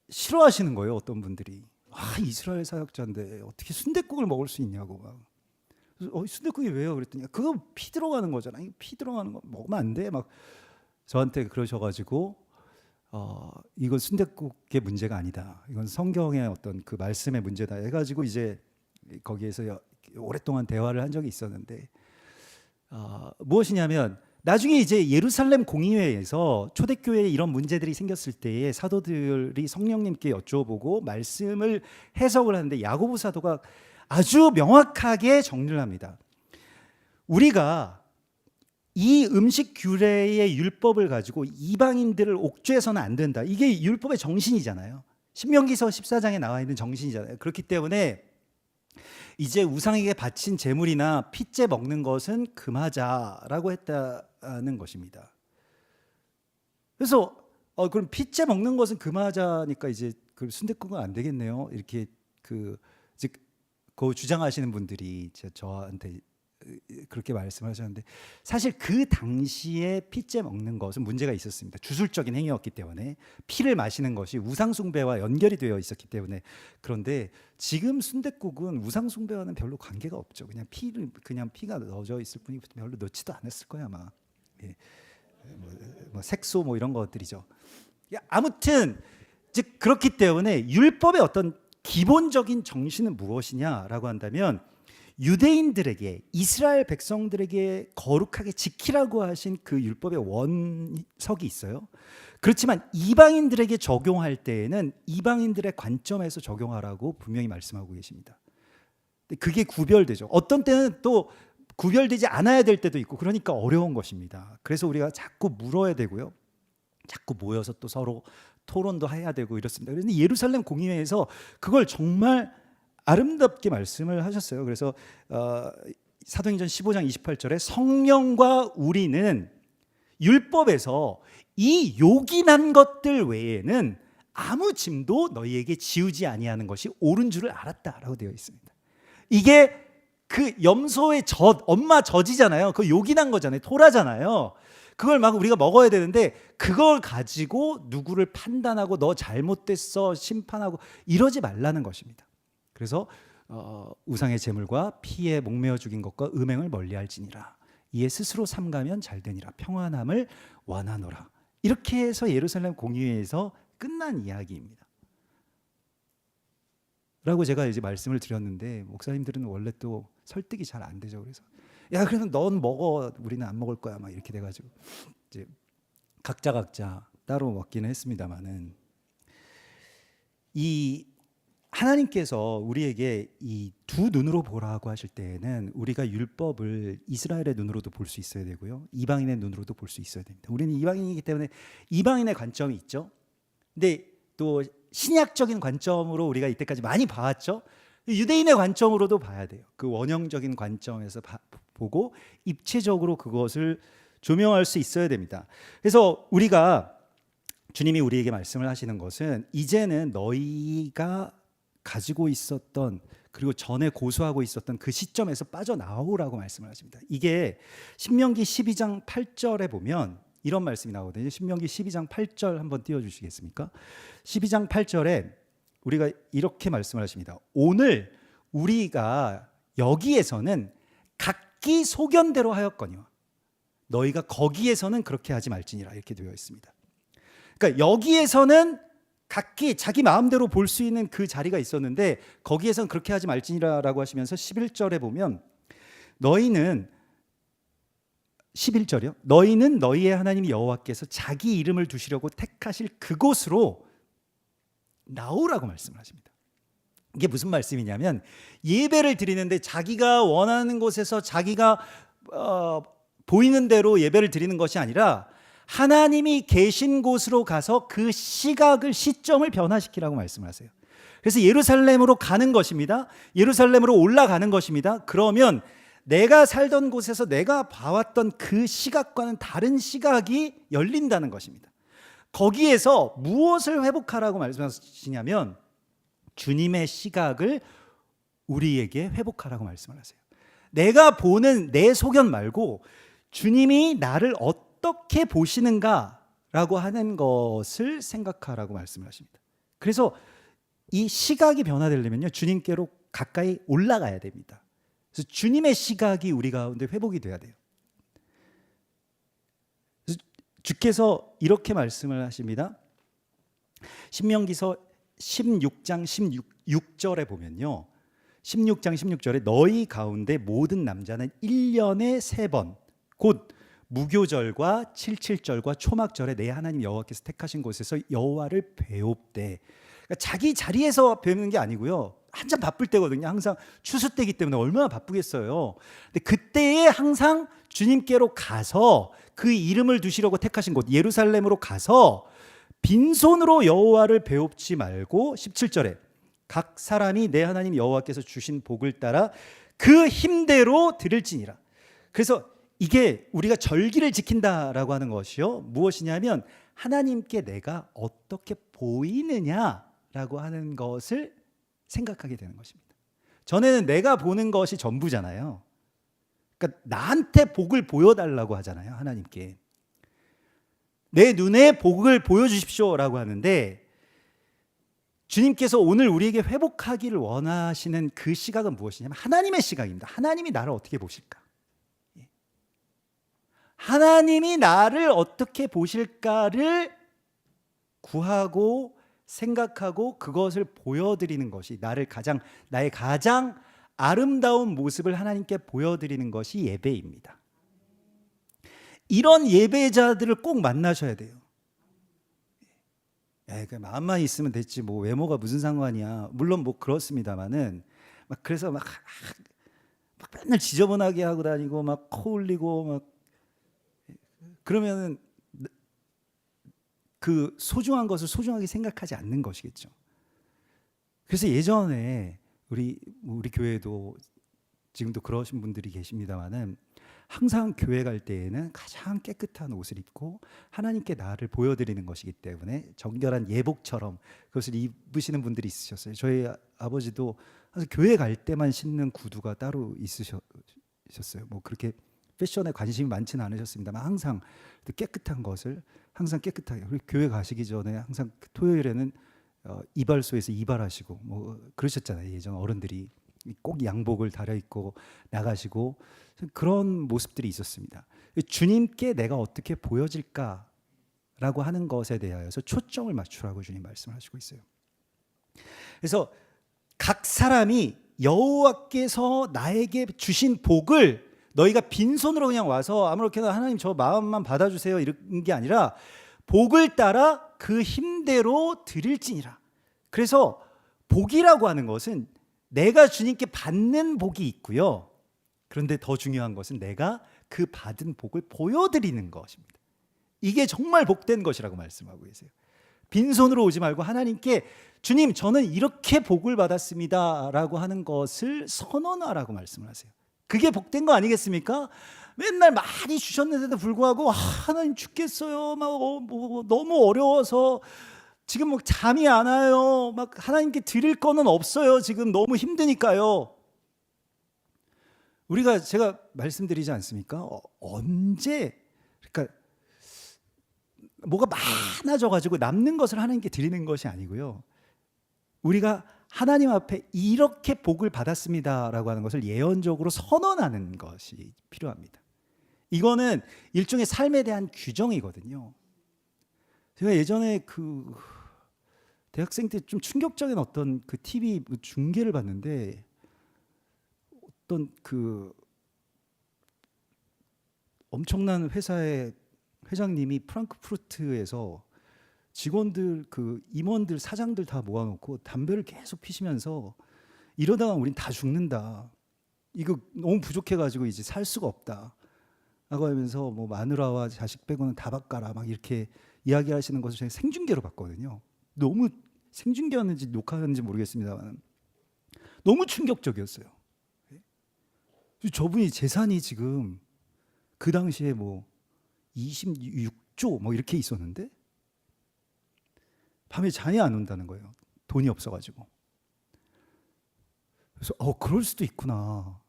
싫어하시는 거예요. 어떤 분들이. 이스라엘 사역자인데 어떻게 순댓국을 먹을 수 있냐고 막. 순댓국이 왜요? 그랬더니 그거 피 들어가는 거잖아. 피 들어가는 거 먹으면 안 돼. 막 저한테 그러셔가지고 이건 순댓국의 문제가 아니다. 이건 성경의 어떤 그 말씀의 문제다 해가지고 이제 거기에서 오랫동안 대화를 한 적이 있었는데, 무엇이냐면 나중에 이제 예루살렘 공의회에서 초대교회에 이런 문제들이 생겼을 때에 사도들이 성령님께 여쭤보고 말씀을 해석을 하는데 야고보 사도가 아주 명확하게 정리를 합니다. 우리가 이 음식 규례의 율법을 가지고 이방인들을 옥죄해서는 안 된다. 이게 율법의 정신이잖아요. 신명기서 14장에 나와 있는 정신이잖아요. 그렇기 때문에 이제 우상에게 바친 제물이나 핏째 먹는 것은 금하자라고 했다는 것입니다. 그래서 그럼 핏째 먹는 것은 금하자니까 이제 그 순댓국은 안 되겠네요. 이렇게 그 주장하시는 분들이 저한테 그렇게 말씀하셨는데, 사실 그 당시에 핏째 먹는 것은 문제가 있었습니다. 주술적인 행위였기 때문에, 피를 마시는 것이 우상 숭배와 연결이 되어 있었기 때문에. 그런데 지금 순댓국은 우상 숭배와는 별로 관계가 없죠. 그냥 피가 넣어져 있을 뿐이고 별로 넣지도 않았을 거야 아마. 예. 뭐 색소 뭐 이런 것들이죠. 아무튼 즉 그렇기 때문에 율법의 어떤 기본적인 정신은 무엇이냐라고 한다면, 유대인들에게, 이스라엘 백성들에게 거룩하게 지키라고 하신 그 율법의 원석이 있어요. 그렇지만 이방인들에게 적용할 때에는 이방인들의 관점에서 적용하라고 분명히 말씀하고 계십니다. 그게 구별되죠. 어떤 때는 또 구별되지 않아야 될 때도 있고, 그러니까 어려운 것입니다. 그래서 우리가 자꾸 물어야 되고요, 자꾸 모여서 또 서로 토론도 해야 되고 이렇습니다. 그래서 예루살렘 공의회에서 그걸 정말 아름답게 말씀을 하셨어요. 그래서 사도행전 15장 28절에 성령과 우리는 율법에서 이 요긴한 것들 외에는 아무 짐도 너희에게 지우지 아니하는 것이 옳은 줄을 알았다라고 되어 있습니다. 이게 그 염소의 젖, 엄마 젖이잖아요. 그 요긴한 거잖아요. 토라잖아요. 그걸 막 우리가 먹어야 되는데 그걸 가지고 누구를 판단하고 너 잘못됐어 심판하고 이러지 말라는 것입니다. 그래서 우상의 제물과 피에 목매어 죽인 것과 음행을 멀리할지니라. 이에 스스로 삼가면 잘되니라. 평안함을 원하노라. 이렇게 해서 예루살렘 공의회에서 끝난 이야기입니다. 라고 제가 이제 말씀을 드렸는데 목사님들은 원래 또 설득이 잘 안 되죠. 그래서 야 그러면 넌 먹어, 우리는 안 먹을 거야, 막 이렇게 돼가지고 이제 각자 따로 먹기는 했습니다만은, 이 하나님께서 우리에게 이 두 눈으로 보라고 하실 때에는 우리가 율법을 이스라엘의 눈으로도 볼 수 있어야 되고요, 이방인의 눈으로도 볼 수 있어야 됩니다. 우리는 이방인이기 때문에 이방인의 관점이 있죠. 근데 또 신약적인 관점으로 우리가 이때까지 많이 봐왔죠. 유대인의 관점으로도 봐야 돼요. 그 원형적인 관점에서 보고 입체적으로 그것을 조명할 수 있어야 됩니다. 그래서 주님이 우리에게 말씀을 하시는 것은 이제는 너희가 가지고 있었던, 그리고 전에 고수하고 있었던 그 시점에서 빠져나오라고 말씀을 하십니다. 이게 신명기 12장 8절에 보면 이런 말씀이 나오거든요. 신명기 12장 8절 한번 띄워주시겠습니까? 12장 8절에 우리가 이렇게 말씀을 하십니다. 오늘 우리가 여기에서는 각기 소견대로 하였거니와 너희가 거기에서는 그렇게 하지 말지니라, 이렇게 되어 있습니다. 그러니까 여기에서는 각기 자기 마음대로 볼 수 있는 그 자리가 있었는데 거기에서는 그렇게 하지 말지니라라고 하시면서 11절에 보면 너희는 11절이요. 너희는 너희의 하나님 여호와께서 자기 이름을 두시려고 택하실 그곳으로 나오라고 말씀을 하십니다. 이게 무슨 말씀이냐면 예배를 드리는데 자기가 원하는 곳에서 자기가 보이는 대로 예배를 드리는 것이 아니라 하나님이 계신 곳으로 가서 그 시점을 변화시키라고 말씀을 하세요. 그래서 예루살렘으로 가는 것입니다. 예루살렘으로 올라가는 것입니다. 그러면 내가 살던 곳에서 내가 봐왔던 그 시각과는 다른 시각이 열린다는 것입니다. 거기에서 무엇을 회복하라고 말씀하시냐면 주님의 시각을 우리에게 회복하라고 말씀을 하세요. 내가 보는 내 소견 말고 주님이 나를 어떻게 보시는가라고 하는 것을 생각하라고 말씀을 하십니다. 그래서 이 시각이 변화되려면요, 주님께로 가까이 올라가야 됩니다. 그래서 주님의 시각이 우리 가운데 회복이 돼야 돼요. 그래서 주께서 이렇게 말씀을 하십니다. 신명기서 16장 16절에 보면요, 16장 16절에 너희 가운데 모든 남자는 1년에 3번 곧 무교절과 칠칠절과 초막절에 내 하나님 여호와께서 택하신 곳에서 여호와를 배웁되, 그러니까 자기 자리에서 배우는 게 아니고요, 한참 바쁠 때거든요. 항상 추수 때기 때문에 얼마나 바쁘겠어요. 근데 그때에 항상 주님께로 가서 그 이름을 두시려고 택하신 곳 예루살렘으로 가서 빈손으로 여호와를 배웁지 말고 17절에 각 사람이 내 하나님 여호와께서 주신 복을 따라 그 힘대로 드릴지니라. 그래서 이게 우리가 절기를 지킨다라고 하는 것이요, 무엇이냐면 하나님께 내가 어떻게 보이느냐라고 하는 것을 생각하게 되는 것입니다. 전에는 내가 보는 것이 전부잖아요. 그러니까 나한테 복을 보여달라고 하잖아요. 하나님께 내 눈에 복을 보여주십시오라고 하는데, 주님께서 오늘 우리에게 회복하기를 원하시는 그 시각은 무엇이냐면 하나님의 시각입니다. 하나님이 나를 어떻게 보실까? 하나님이 나를 어떻게 보실까를 구하고 생각하고 그것을 보여드리는 것이 나의 가장 아름다운 모습을 하나님께 보여드리는 것이 예배입니다. 이런 예배자들을 꼭 만나셔야 돼요. 마음만 있으면 됐지 뭐 외모가 무슨 상관이야. 물론 뭐 그렇습니다만은 그래서 막 맨날 지저분하게 하고 다니고 막 코 흘리고 막 그러면은 그 소중한 것을 소중하게 생각하지 않는 것이겠죠. 그래서 예전에 우리 교회도 지금도 그러신 분들이 계십니다만은 항상 교회 갈 때에는 가장 깨끗한 옷을 입고 하나님께 나를 보여드리는 것이기 때문에 정결한 예복처럼 그것을 입으시는 분들이 있으셨어요. 저희 아버지도 항상 교회 갈 때만 신는 구두가 따로 있으셨어요. 뭐 그렇게 패션에 관심이 많지는 않으셨습니다만 항상 깨끗한 것을 항상 깨끗하게, 그리고 교회 가시기 전에 항상 토요일에는 이발소에서 이발하시고 뭐 그러셨잖아요. 예전 어른들이 꼭 양복을 다려 입고 나가시고 그런 모습들이 있었습니다. 주님께 내가 어떻게 보여질까 라고 하는 것에 대하여서 초점을 맞추라고 주님 말씀하시고 있어요. 그래서 각 사람이 여호와께서 나에게 주신 복을 너희가 빈손으로 그냥 와서 아무렇게나 하나님 저 마음만 받아주세요 이런 게 아니라 복을 따라 그 힘대로 드릴지니라. 그래서 복이라고 하는 것은 내가 주님께 받는 복이 있고요. 그런데 더 중요한 것은 내가 그 받은 복을 보여드리는 것입니다. 이게 정말 복된 것이라고 말씀하고 계세요. 빈손으로 오지 말고 하나님께 주님 저는 이렇게 복을 받았습니다 라고 하는 것을 선언하라고 말씀을 하세요. 그게 복된 거 아니겠습니까? 맨날 많이 주셨는데도 불구하고 하나님 죽겠어요 막 너무 어려워서 지금 뭐 잠이 안 와요 막 하나님께 드릴 거는 없어요 지금 너무 힘드니까요. 우리가 제가 말씀드리지 않습니까? 언제 그러니까 뭐가 많아져 가지고 남는 것을 하나님께 드리는 것이 아니고요. 우리가 하나님 앞에 이렇게 복을 받았습니다라고 하는 것을 예언적으로 선언하는 것이 필요합니다. 이거는 일종의 삶에 대한 규정이거든요. 제가 예전에 그 대학생 때 좀 충격적인 어떤 그 TV 중계를 봤는데 어떤 그 엄청난 회사의 회장님이 프랑크푸르트에서 직원들 그 임원들 사장들 다 모아놓고 담배를 계속 피시면서 이러다가 우린 다 죽는다. 이거 너무 부족해가지고 이제 살 수가 없다. 라고 하면서 뭐 마누라와 자식 빼고는 다 바꿔라 막 이렇게 이야기하시는 것을 제가 생중계로 봤거든요. 너무 생중계였는지 녹화였는지 모르겠습니다만 너무 충격적이었어요. 저분이 재산이 지금 그 당시에 뭐 26조 뭐 이렇게 있었는데 밤에 잠이 안 온다는 거예요. 돈이 없어가지고. 그래서 그럴 수도 있구나.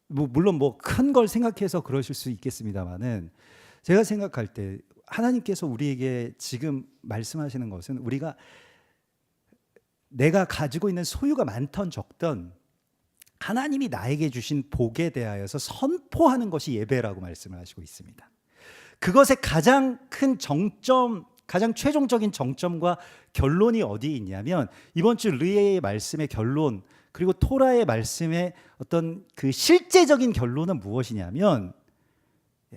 뭐 물론 뭐 큰 걸 생각해서 그러실 수 있겠습니다만은 제가 생각할 때 하나님께서 우리에게 지금 말씀하시는 것은 우리가 내가 가지고 있는 소유가 많던 적던 하나님이 나에게 주신 복에 대하여서 선포하는 것이 예배라고 말씀을 하시고 있습니다. 그것의 가장 큰 정점, 가장 최종적인 정점과 결론이 어디에 있냐면 이번 주 르에의 말씀의 결론 그리고 토라의 말씀의 어떤 그 실제적인 결론은 무엇이냐면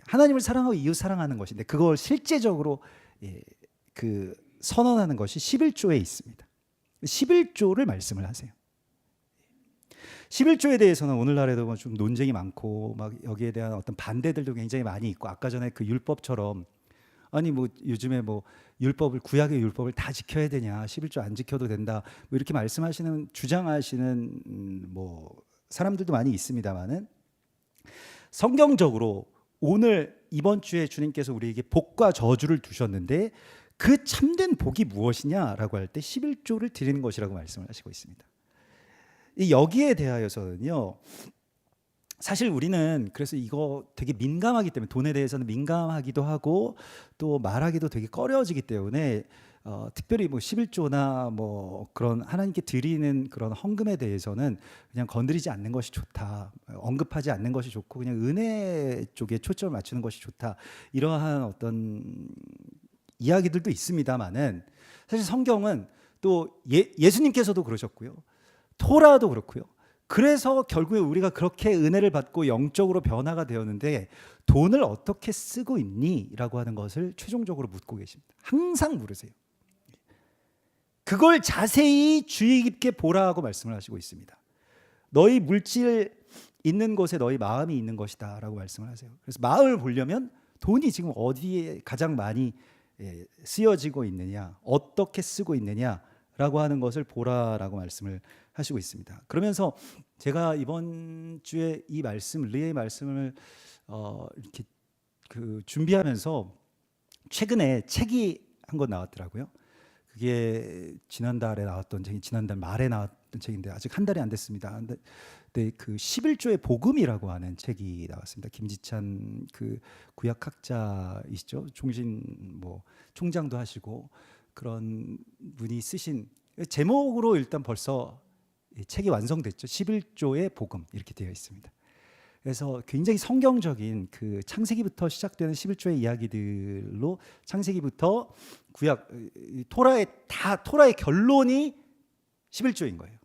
하나님을 사랑하고 이웃 사랑하는 것인데 그걸 실제적으로 그 선언하는 것이 11조에 있습니다. 11조를 말씀을 하세요. 11조에 대해서는 오늘날에도 좀 논쟁이 많고 막 여기에 대한 어떤 반대들도 굉장히 많이 있고 아까 전에 그 율법처럼 아니 뭐 요즘에 뭐 율법을 구약의 율법을 다 지켜야 되냐 11조 안 지켜도 된다 뭐 이렇게 말씀하시는 주장하시는 뭐 사람들도 많이 있습니다만은 성경적으로 오늘 이번 주에 주님께서 우리에게 복과 저주를 두셨는데 그 참된 복이 무엇이냐라고 할 때 11조를 드리는 것이라고 말씀을 하시고 있습니다. 여기에 대하여서는요. 사실 우리는 그래서 이거 되게 민감하기 때문에 돈에 대해서는 민감하기도 하고 또 말하기도 되게 꺼려지기 때문에 특별히 뭐 11조나 뭐 그런 하나님께 드리는 그런 헌금에 대해서는 그냥 건드리지 않는 것이 좋다. 언급하지 않는 것이 좋고 그냥 은혜 쪽에 초점을 맞추는 것이 좋다. 이러한 어떤 이야기들도 있습니다만은 사실 성경은 또 예수님께서도 그러셨고요. 토라도 그렇고요. 그래서 결국에 우리가 그렇게 은혜를 받고 영적으로 변화가 되었는데 돈을 어떻게 쓰고 있니? 라고 하는 것을 최종적으로 묻고 계십니다. 항상 물으세요. 그걸 자세히 주의 깊게 보라 하고 말씀을 하시고 있습니다. 너희 물질 있는 곳에 너희 마음이 있는 것이다 라고 말씀을 하세요. 그래서 마음을 보려면 돈이 지금 어디에 가장 많이 쓰여지고 있느냐 어떻게 쓰고 있느냐라고 하는 것을 보라라고 말씀을 하시고 있습니다. 그러면서 제가 이번 주에 이 말씀 르의 말씀을 이렇게 그 준비하면서 최근에 책이 한 권 나왔더라고요. 그게 지난달에 나왔던 책이 지난달 말에 나왔던 책인데 아직 한 달이 안 됐습니다. 근데 그 11조의 복음이라고 하는 책이 나왔습니다. 김지찬 그 구약학자이시죠. 종신 뭐 총장도 하시고 그런 분이 쓰신 제목으로 일단 벌써 책이 완성됐죠. 11조의 복음 이렇게 되어 있습니다. 그래서 굉장히 성경적인 그 창세기부터 시작되는 11조의 이야기들로 창세기부터 구약 토라의 결론이 11조인 거예요.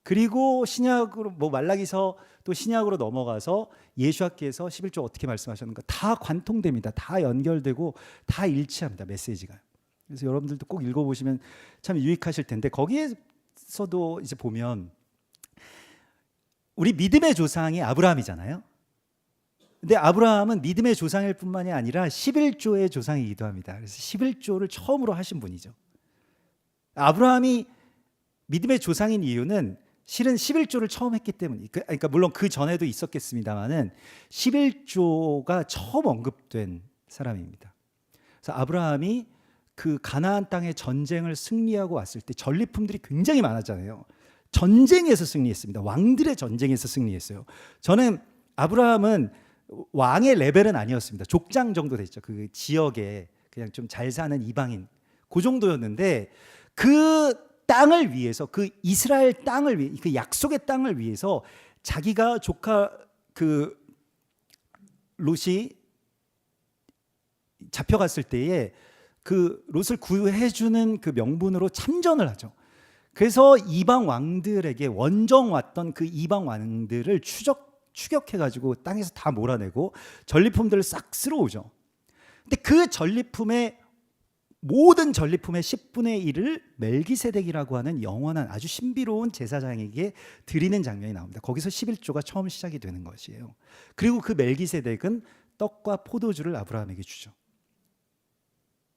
그리고 신약으로 말라기서 또 신약으로 넘어가서 예수님께서 11조 어떻게 말씀하셨는가 다 관통됩니다. 다 연결되고 다 일치합니다. 메시지가. 그래서 여러분들도 꼭 읽어보시면 참 유익하실 텐데 거기에서도 이제 보면 우리 믿음의 조상이 아브라함이잖아요. 근데 아브라함은 믿음의 조상일 뿐만이 아니라 11조의 조상이기도 합니다. 그래서 11조를 처음으로 하신 분이죠. 아브라함이 믿음의 조상인 이유는 실은 11조를 처음 했기 때문이에요. 그러니까 물론 그 전에도 있었겠습니다만은 11조가 처음 언급된 사람입니다. 그래서 아브라함이 그 가나안 땅의 전쟁을 승리하고 왔을 때 전리품들이 굉장히 많았잖아요. 전쟁에서 승리했습니다. 왕들의 전쟁에서 승리했어요. 저는 아브라함은 왕의 레벨은 아니었습니다. 족장 정도 됐죠. 그 지역에 그냥 좀 잘 사는 이방인 그 정도였는데 그 땅을 위해서 그 이스라엘 땅을 위해 그 약속의 땅을 위해서 자기가 조카 그 롯이 잡혀갔을 때에 그 롯을 구해주는 그 명분으로 참전을 하죠. 그래서 이방 왕들에게 원정 왔던 그 이방 왕들을 추격해가지고 땅에서 다 몰아내고 전리품들을 싹 쓸어오죠. 근데 그 전리품의 모든 전리품의 10분의 1을 멜기세덱이라고 하는 영원한 아주 신비로운 제사장에게 드리는 장면이 나옵니다. 거기서 11조가 처음 시작이 되는 것이에요. 그리고 그 멜기세덱은 떡과 포도주를 아브라함에게 주죠.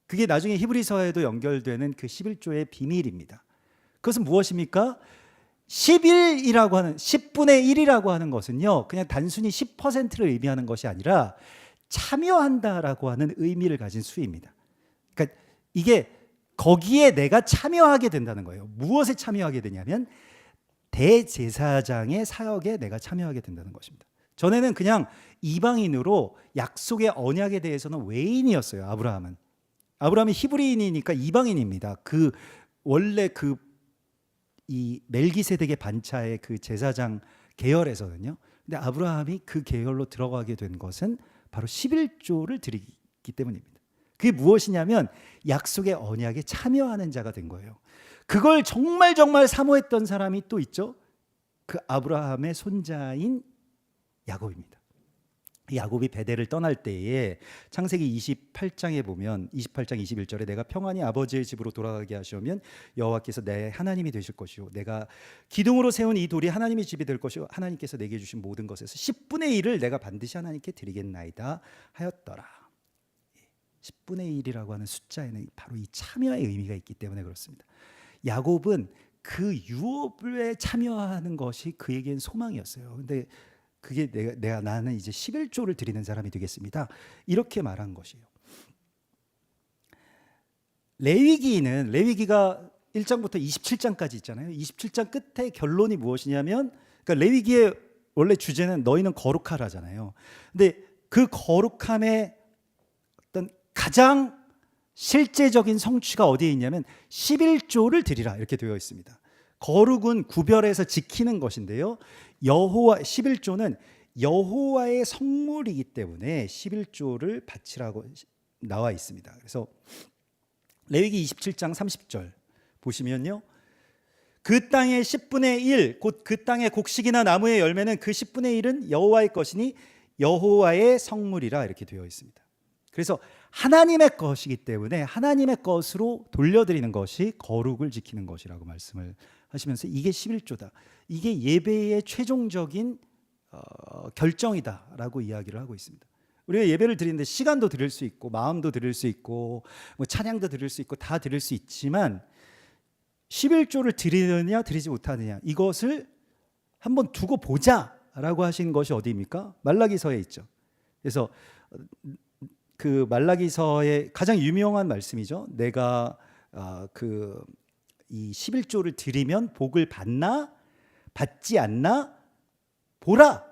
그게 나중에 히브리서에도 연결되는 그 11조의 비밀입니다. 그것은 무엇입니까? 11이라고 하는 10분의 1이라고 하는 것은요, 그냥 단순히 10%를 의미하는 것이 아니라 참여한다라고 하는 의미를 가진 수입니다. 그러니까 이게 거기에 내가 참여하게 된다는 거예요. 무엇에 참여하게 되냐면 대제사장의 사역에 내가 참여하게 된다는 것입니다. 전에는 그냥 이방인으로 약속의 언약에 대해서는 외인이었어요. 아브라함이 히브리인이니까 이방인입니다. 그 원래 이 멜기세덱의 반차의 그 제사장 계열에서는요. 근데 아브라함이 그 계열로 들어가게 된 것은 바로 11조를 드리기 때문입니다. 그게 무엇이냐면 약속의 언약에 참여하는 자가 된 거예요. 그걸 정말 사모했던 사람이 또 있죠. 그 아브라함의 손자인 야곱입니다. 야곱이 베델을 떠날 때에 창세기 28장에 보면 28장 21절에 내가 평안히 아버지의 집으로 돌아가게 하시오면 여호와께서 내 하나님이 되실 것이요 내가 기둥으로 세운 이 돌이 하나님의 집이 될 것이요 하나님께서 내게 주신 모든 것에서 10분의 1을 내가 반드시 하나님께 드리겠나이다 하였더라. 10분의 1이라고 하는 숫자에는 바로 이 참여의 의미가 있기 때문에 그렇습니다. 야곱은 그 유업에 참여하는 것이 그에겐 소망이었어요. 근데 그게 나는 이제 11조를 드리는 사람이 되겠습니다. 이렇게 말한 것이에요. 레위기가 1장부터 27장까지 있잖아요. 27장 끝에 결론이 무엇이냐면, 그러니까 레위기의 원래 주제는 너희는 거룩하라잖아요. 근데 그 거룩함의 어떤 가장 실제적인 성취가 어디에 있냐면 11조를 드리라 이렇게 되어 있습니다. 거룩은 구별해서 지키는 것인데요. 11조는 여호와의 성물이기 때문에 11조를 바치라고 나와 있습니다. 그래서 레위기 27장 30절 보시면요. 그 땅의 10분의 1, 곧 그 땅의 곡식이나 나무의 열매는 그 10분의 1은 여호와의 것이니 여호와의 성물이라 이렇게 되어 있습니다. 그래서 하나님의 것이기 때문에 하나님의 것으로 돌려드리는 것이 거룩을 지키는 것이라고 말씀을 하시면서 이게 11조다. 이게 예배의 최종적인 결정이다라고 이야기를 하고 있습니다. 우리가 예배를 드리는데 시간도 드릴 수 있고 마음도 드릴 수 있고 뭐 찬양도 드릴 수 있고 다 드릴 수 있지만 11조를 드리느냐 드리지 못하느냐 이것을 한번 두고 보자라고 하신 것이 어디입니까? 말라기서에 있죠. 그래서 그 말라기서의 가장 유명한 말씀이죠. 내가 이 11조를 드리면 복을 받나 받지 않나 보라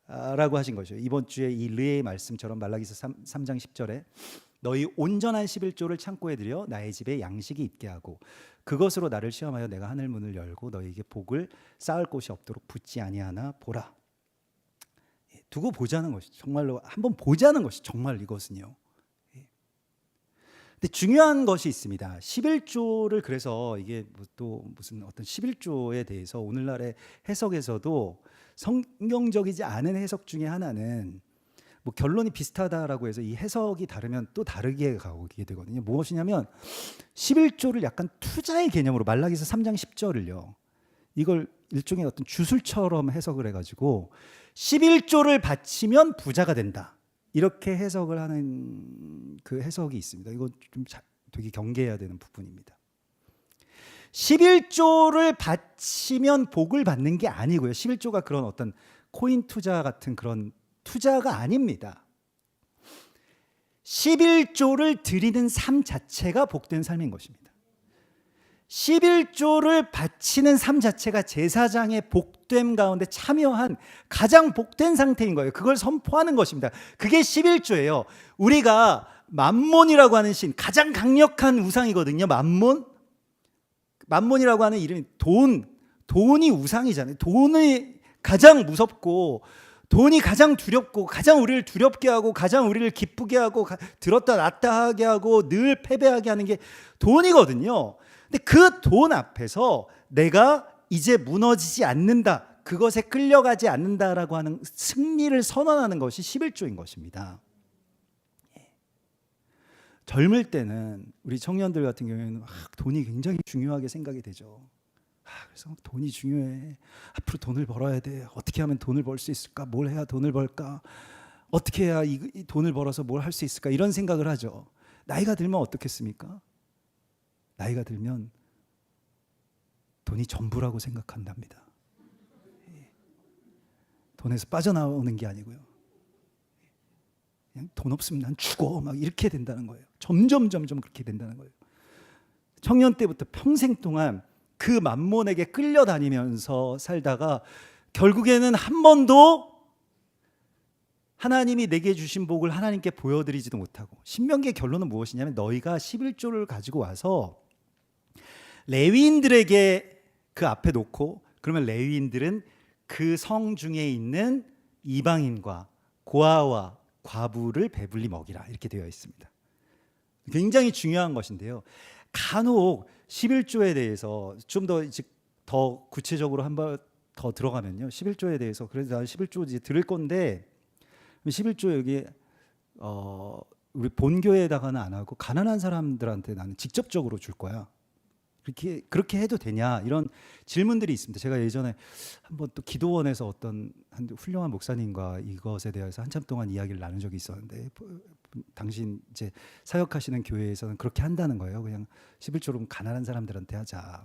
라고 하신 거죠. 이번 주에 이 르의 말씀처럼 말라기서 3장 10절에 너희 온전한 11조를 창고에 들여 나의 집에 양식이 있게 하고 그것으로 나를 시험하여 내가 하늘 문을 열고 너희에게 복을 쌓을 곳이 없도록 붙지 아니하나 보라. 두고 보자는 것이 정말로 한번 보자는 것이 정말 이것은요. 근데 중요한 것이 있습니다. 11조를 그래서 이게 또 무슨 어떤 11조에 대해서 오늘날의 해석에서도 성경적이지 않은 해석 중에 하나는 뭐 결론이 비슷하다라고 해서 이 해석이 다르면 또 다르게 가게 되거든요. 무엇이냐면 11조를 약간 투자의 개념으로 말라기서 3장 10절을요. 이걸 일종의 어떤 주술처럼 해석을 해가지고 11조를 바치면 부자가 된다. 이렇게 해석을 하는 그 해석이 있습니다. 이거 좀 되게 경계해야 되는 부분입니다. 11조를 바치면 복을 받는 게 아니고요. 11조가 그런 어떤 코인 투자 같은 그런 투자가 아닙니다. 11조를 드리는 삶 자체가 복된 삶인 것입니다. 11조를 바치는 삶 자체가 제사장의 복됨 가운데 참여한 가장 복된 상태인 거예요. 그걸 선포하는 것입니다. 그게 11조예요. 우리가 만몬이라고 하는 신, 가장 강력한 우상이거든요. 만몬이라고 하는 이름이 돈이 우상이잖아요. 돈이 가장 무섭고 돈이 가장 두렵고 가장 우리를 두렵게 하고 가장 우리를 기쁘게 하고 들었다 놨다 하게 하고 늘 패배하게 하는 게 돈이거든요. 근데 그 돈 앞에서 내가 이제 무너지지 않는다, 그것에 끌려가지 않는다라고 하는 승리를 선언하는 것이 11조인 것입니다. 젊을 때는 우리 청년들 같은 경우에는 돈이 굉장히 중요하게 생각이 되죠. 그래서 돈이 중요해. 앞으로 돈을 벌어야 돼. 어떻게 하면 돈을 벌 수 있을까? 뭘 해야 돈을 벌까? 어떻게 해야 이 돈을 벌어서 뭘 할 수 있을까? 이런 생각을 하죠. 나이가 들면 어떻겠습니까? 나이가 들면 돈이 전부라고 생각한답니다. 돈에서 빠져나오는 게 아니고요. 그냥 돈 없으면 난 죽어. 막 이렇게 된다는 거예요. 점점 그렇게 된다는 거예요. 청년 때부터 평생 동안 그 만몬에게 끌려다니면서 살다가 결국에는 한 번도 하나님이 내게 주신 복을 하나님께 보여드리지도 못하고, 신명기의 결론은 무엇이냐면 너희가 11조를 가지고 와서 레위인들에게 그 앞에 놓고, 그러면 레위인들은 그 성 중에 있는 이방인과 고아와 과부를 배불리 먹이라, 이렇게 되어 있습니다. 굉장히 중요한 것인데요. 간혹 11조에 대해서 좀 더 구체적으로 한번 더 들어가면요. 11조에 대해서 그래서 난 11조 이제 들을 건데 11조 여기 우리 본교회에다가는 안 하고 가난한 사람들한테 나는 직접적으로 줄 거야. 그렇게 해도 되냐, 이런 질문들이 있습니다. 제가 예전에 한번 또 기도원에서 어떤 한 훌륭한 목사님과 이것에 대해서 한참 동안 이야기를 나눈 적이 있었는데, 당신 이제 사역하시는 교회에서는 그렇게 한다는 거예요. 그냥 11조로 가난한 사람들한테 하자.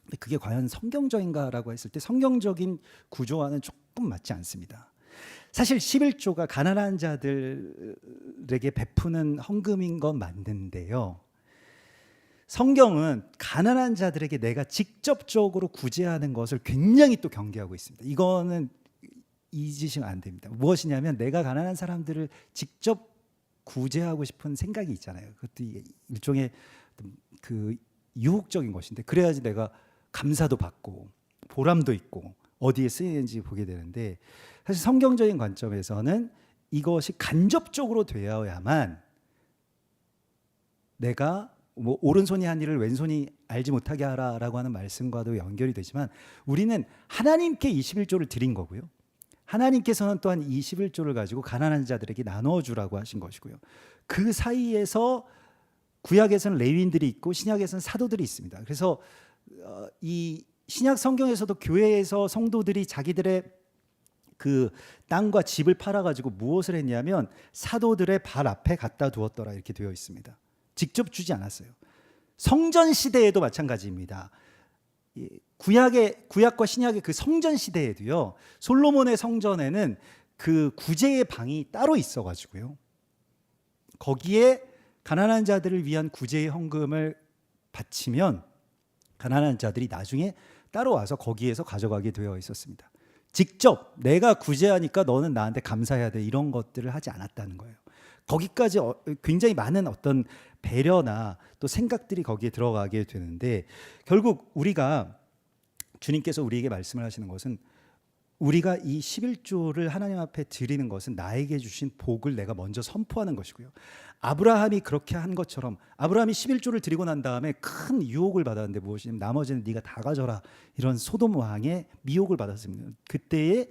근데 그게 과연 성경적인가라고 했을 때 성경적인 구조와는 조금 맞지 않습니다. 사실 11조가 가난한 자들에게 베푸는 헌금인 건 맞는데요. 성경은 가난한 자들에게 내가 직접적으로 구제하는 것을 굉장히 또 경계하고 있습니다. 이거는 잊으시면 안 됩니다. 무엇이냐면 내가 가난한 사람들을 직접 구제하고 싶은 생각이 있잖아요. 그것도 일종의 그 유혹적인 것인데, 그래야지 내가 감사도 받고 보람도 있고 어디에 쓰이는지 보게 되는데, 사실 성경적인 관점에서는 이것이 간접적으로 되어야만 내가 뭐 오른손이 한 일을 왼손이 알지 못하게 하라라고 하는 말씀과도 연결이 되지만, 우리는 하나님께 21조를 드린 거고요. 하나님께서는 또한 21조를 가지고 가난한 자들에게 나눠주라고 하신 것이고요. 그 사이에서 구약에서는 레위인들이 있고 신약에서는 사도들이 있습니다. 그래서 이 신약 성경에서도 교회에서 성도들이 자기들의 그 땅과 집을 팔아가지고 무엇을 했냐면 사도들의 발 앞에 갖다 두었더라, 이렇게 되어 있습니다. 직접 주지 않았어요. 성전 시대에도 마찬가지입니다. 구약과 신약의 그 성전 시대에도요, 솔로몬의 성전에는 그 구제의 방이 따로 있어가지고요, 거기에 가난한 자들을 위한 구제의 헌금을 바치면 가난한 자들이 나중에 따로 와서 거기에서 가져가게 되어 있었습니다. 직접 내가 구제하니까 너는 나한테 감사해야 돼, 이런 것들을 하지 않았다는 거예요. 거기까지 굉장히 많은 어떤 배려나 또 생각들이 거기에 들어가게 되는데, 결국 우리가, 주님께서 우리에게 말씀을 하시는 것은 우리가 이 11조를 하나님 앞에 드리는 것은 나에게 주신 복을 내가 먼저 선포하는 것이고요. 아브라함이 그렇게 한 것처럼 아브라함이 11조를 드리고 난 다음에 큰 유혹을 받았는데 무엇이냐면 나머지는 네가 다 가져라, 이런 소돔 왕의 미혹을 받았습니다. 그때에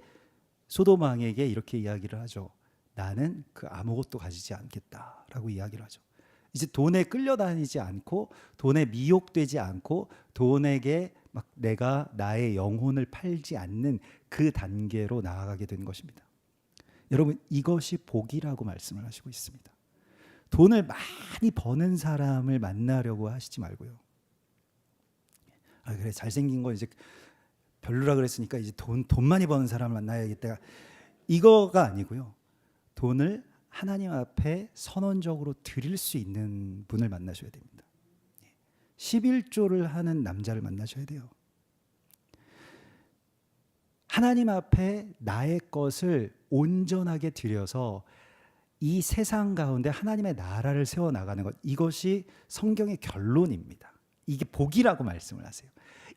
소돔 왕에게 이렇게 이야기를 하죠. 나는 그 아무것도 가지지 않겠다라고 이야기를 하죠. 이제 돈에 끌려다니지 않고 돈에 미혹되지 않고 돈에게 막 내가 나의 영혼을 팔지 않는 그 단계로 나아가게 된 것입니다. 여러분, 이것이 복이라고 말씀을 하시고 있습니다. 돈을 많이 버는 사람을 만나려고 하시지 말고요. 아, 그래, 잘생긴 거 이제 별로라 그랬으니까 이제 돈 많이 버는 사람을 만나야겠다, 이거가 아니고요. 돈을 하나님 앞에 선언적으로 드릴 수 있는 분을 만나셔야 됩니다. 11조를 하는 남자를 만나셔야 돼요. 하나님 앞에 나의 것을 온전하게 드려서 이 세상 가운데 하나님의 나라를 세워나가는 것, 이것이 성경의 결론입니다. 이게 복이라고 말씀을 하세요.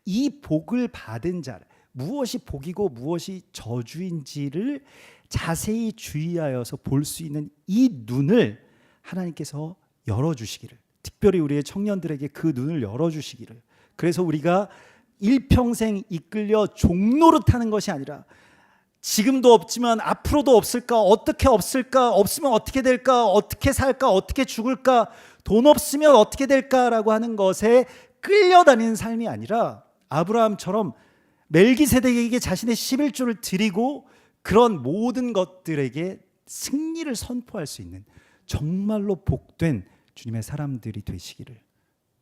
이 복을 받은 자, 무엇이 복이고 무엇이 저주인지를 자세히 주의하여서 볼 수 있는 이 눈을 하나님께서 열어주시기를, 특별히 우리의 청년들에게 그 눈을 열어주시기를, 그래서 우리가 일평생 이끌려 종노릇하는 것이 아니라 지금도 없지만 앞으로도 없을까, 어떻게 없을까, 없으면 어떻게 될까, 어떻게 살까, 어떻게 죽을까, 돈 없으면 어떻게 될까라고 하는 것에 끌려다니는 삶이 아니라 아브라함처럼 멜기세덱에게 자신의 11조를 드리고 그런 모든 것들에게 승리를 선포할 수 있는 정말로 복된 주님의 사람들이 되시기를,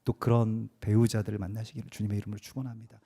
또 그런 배우자들을 만나시기를 주님의 이름으로 축원합니다.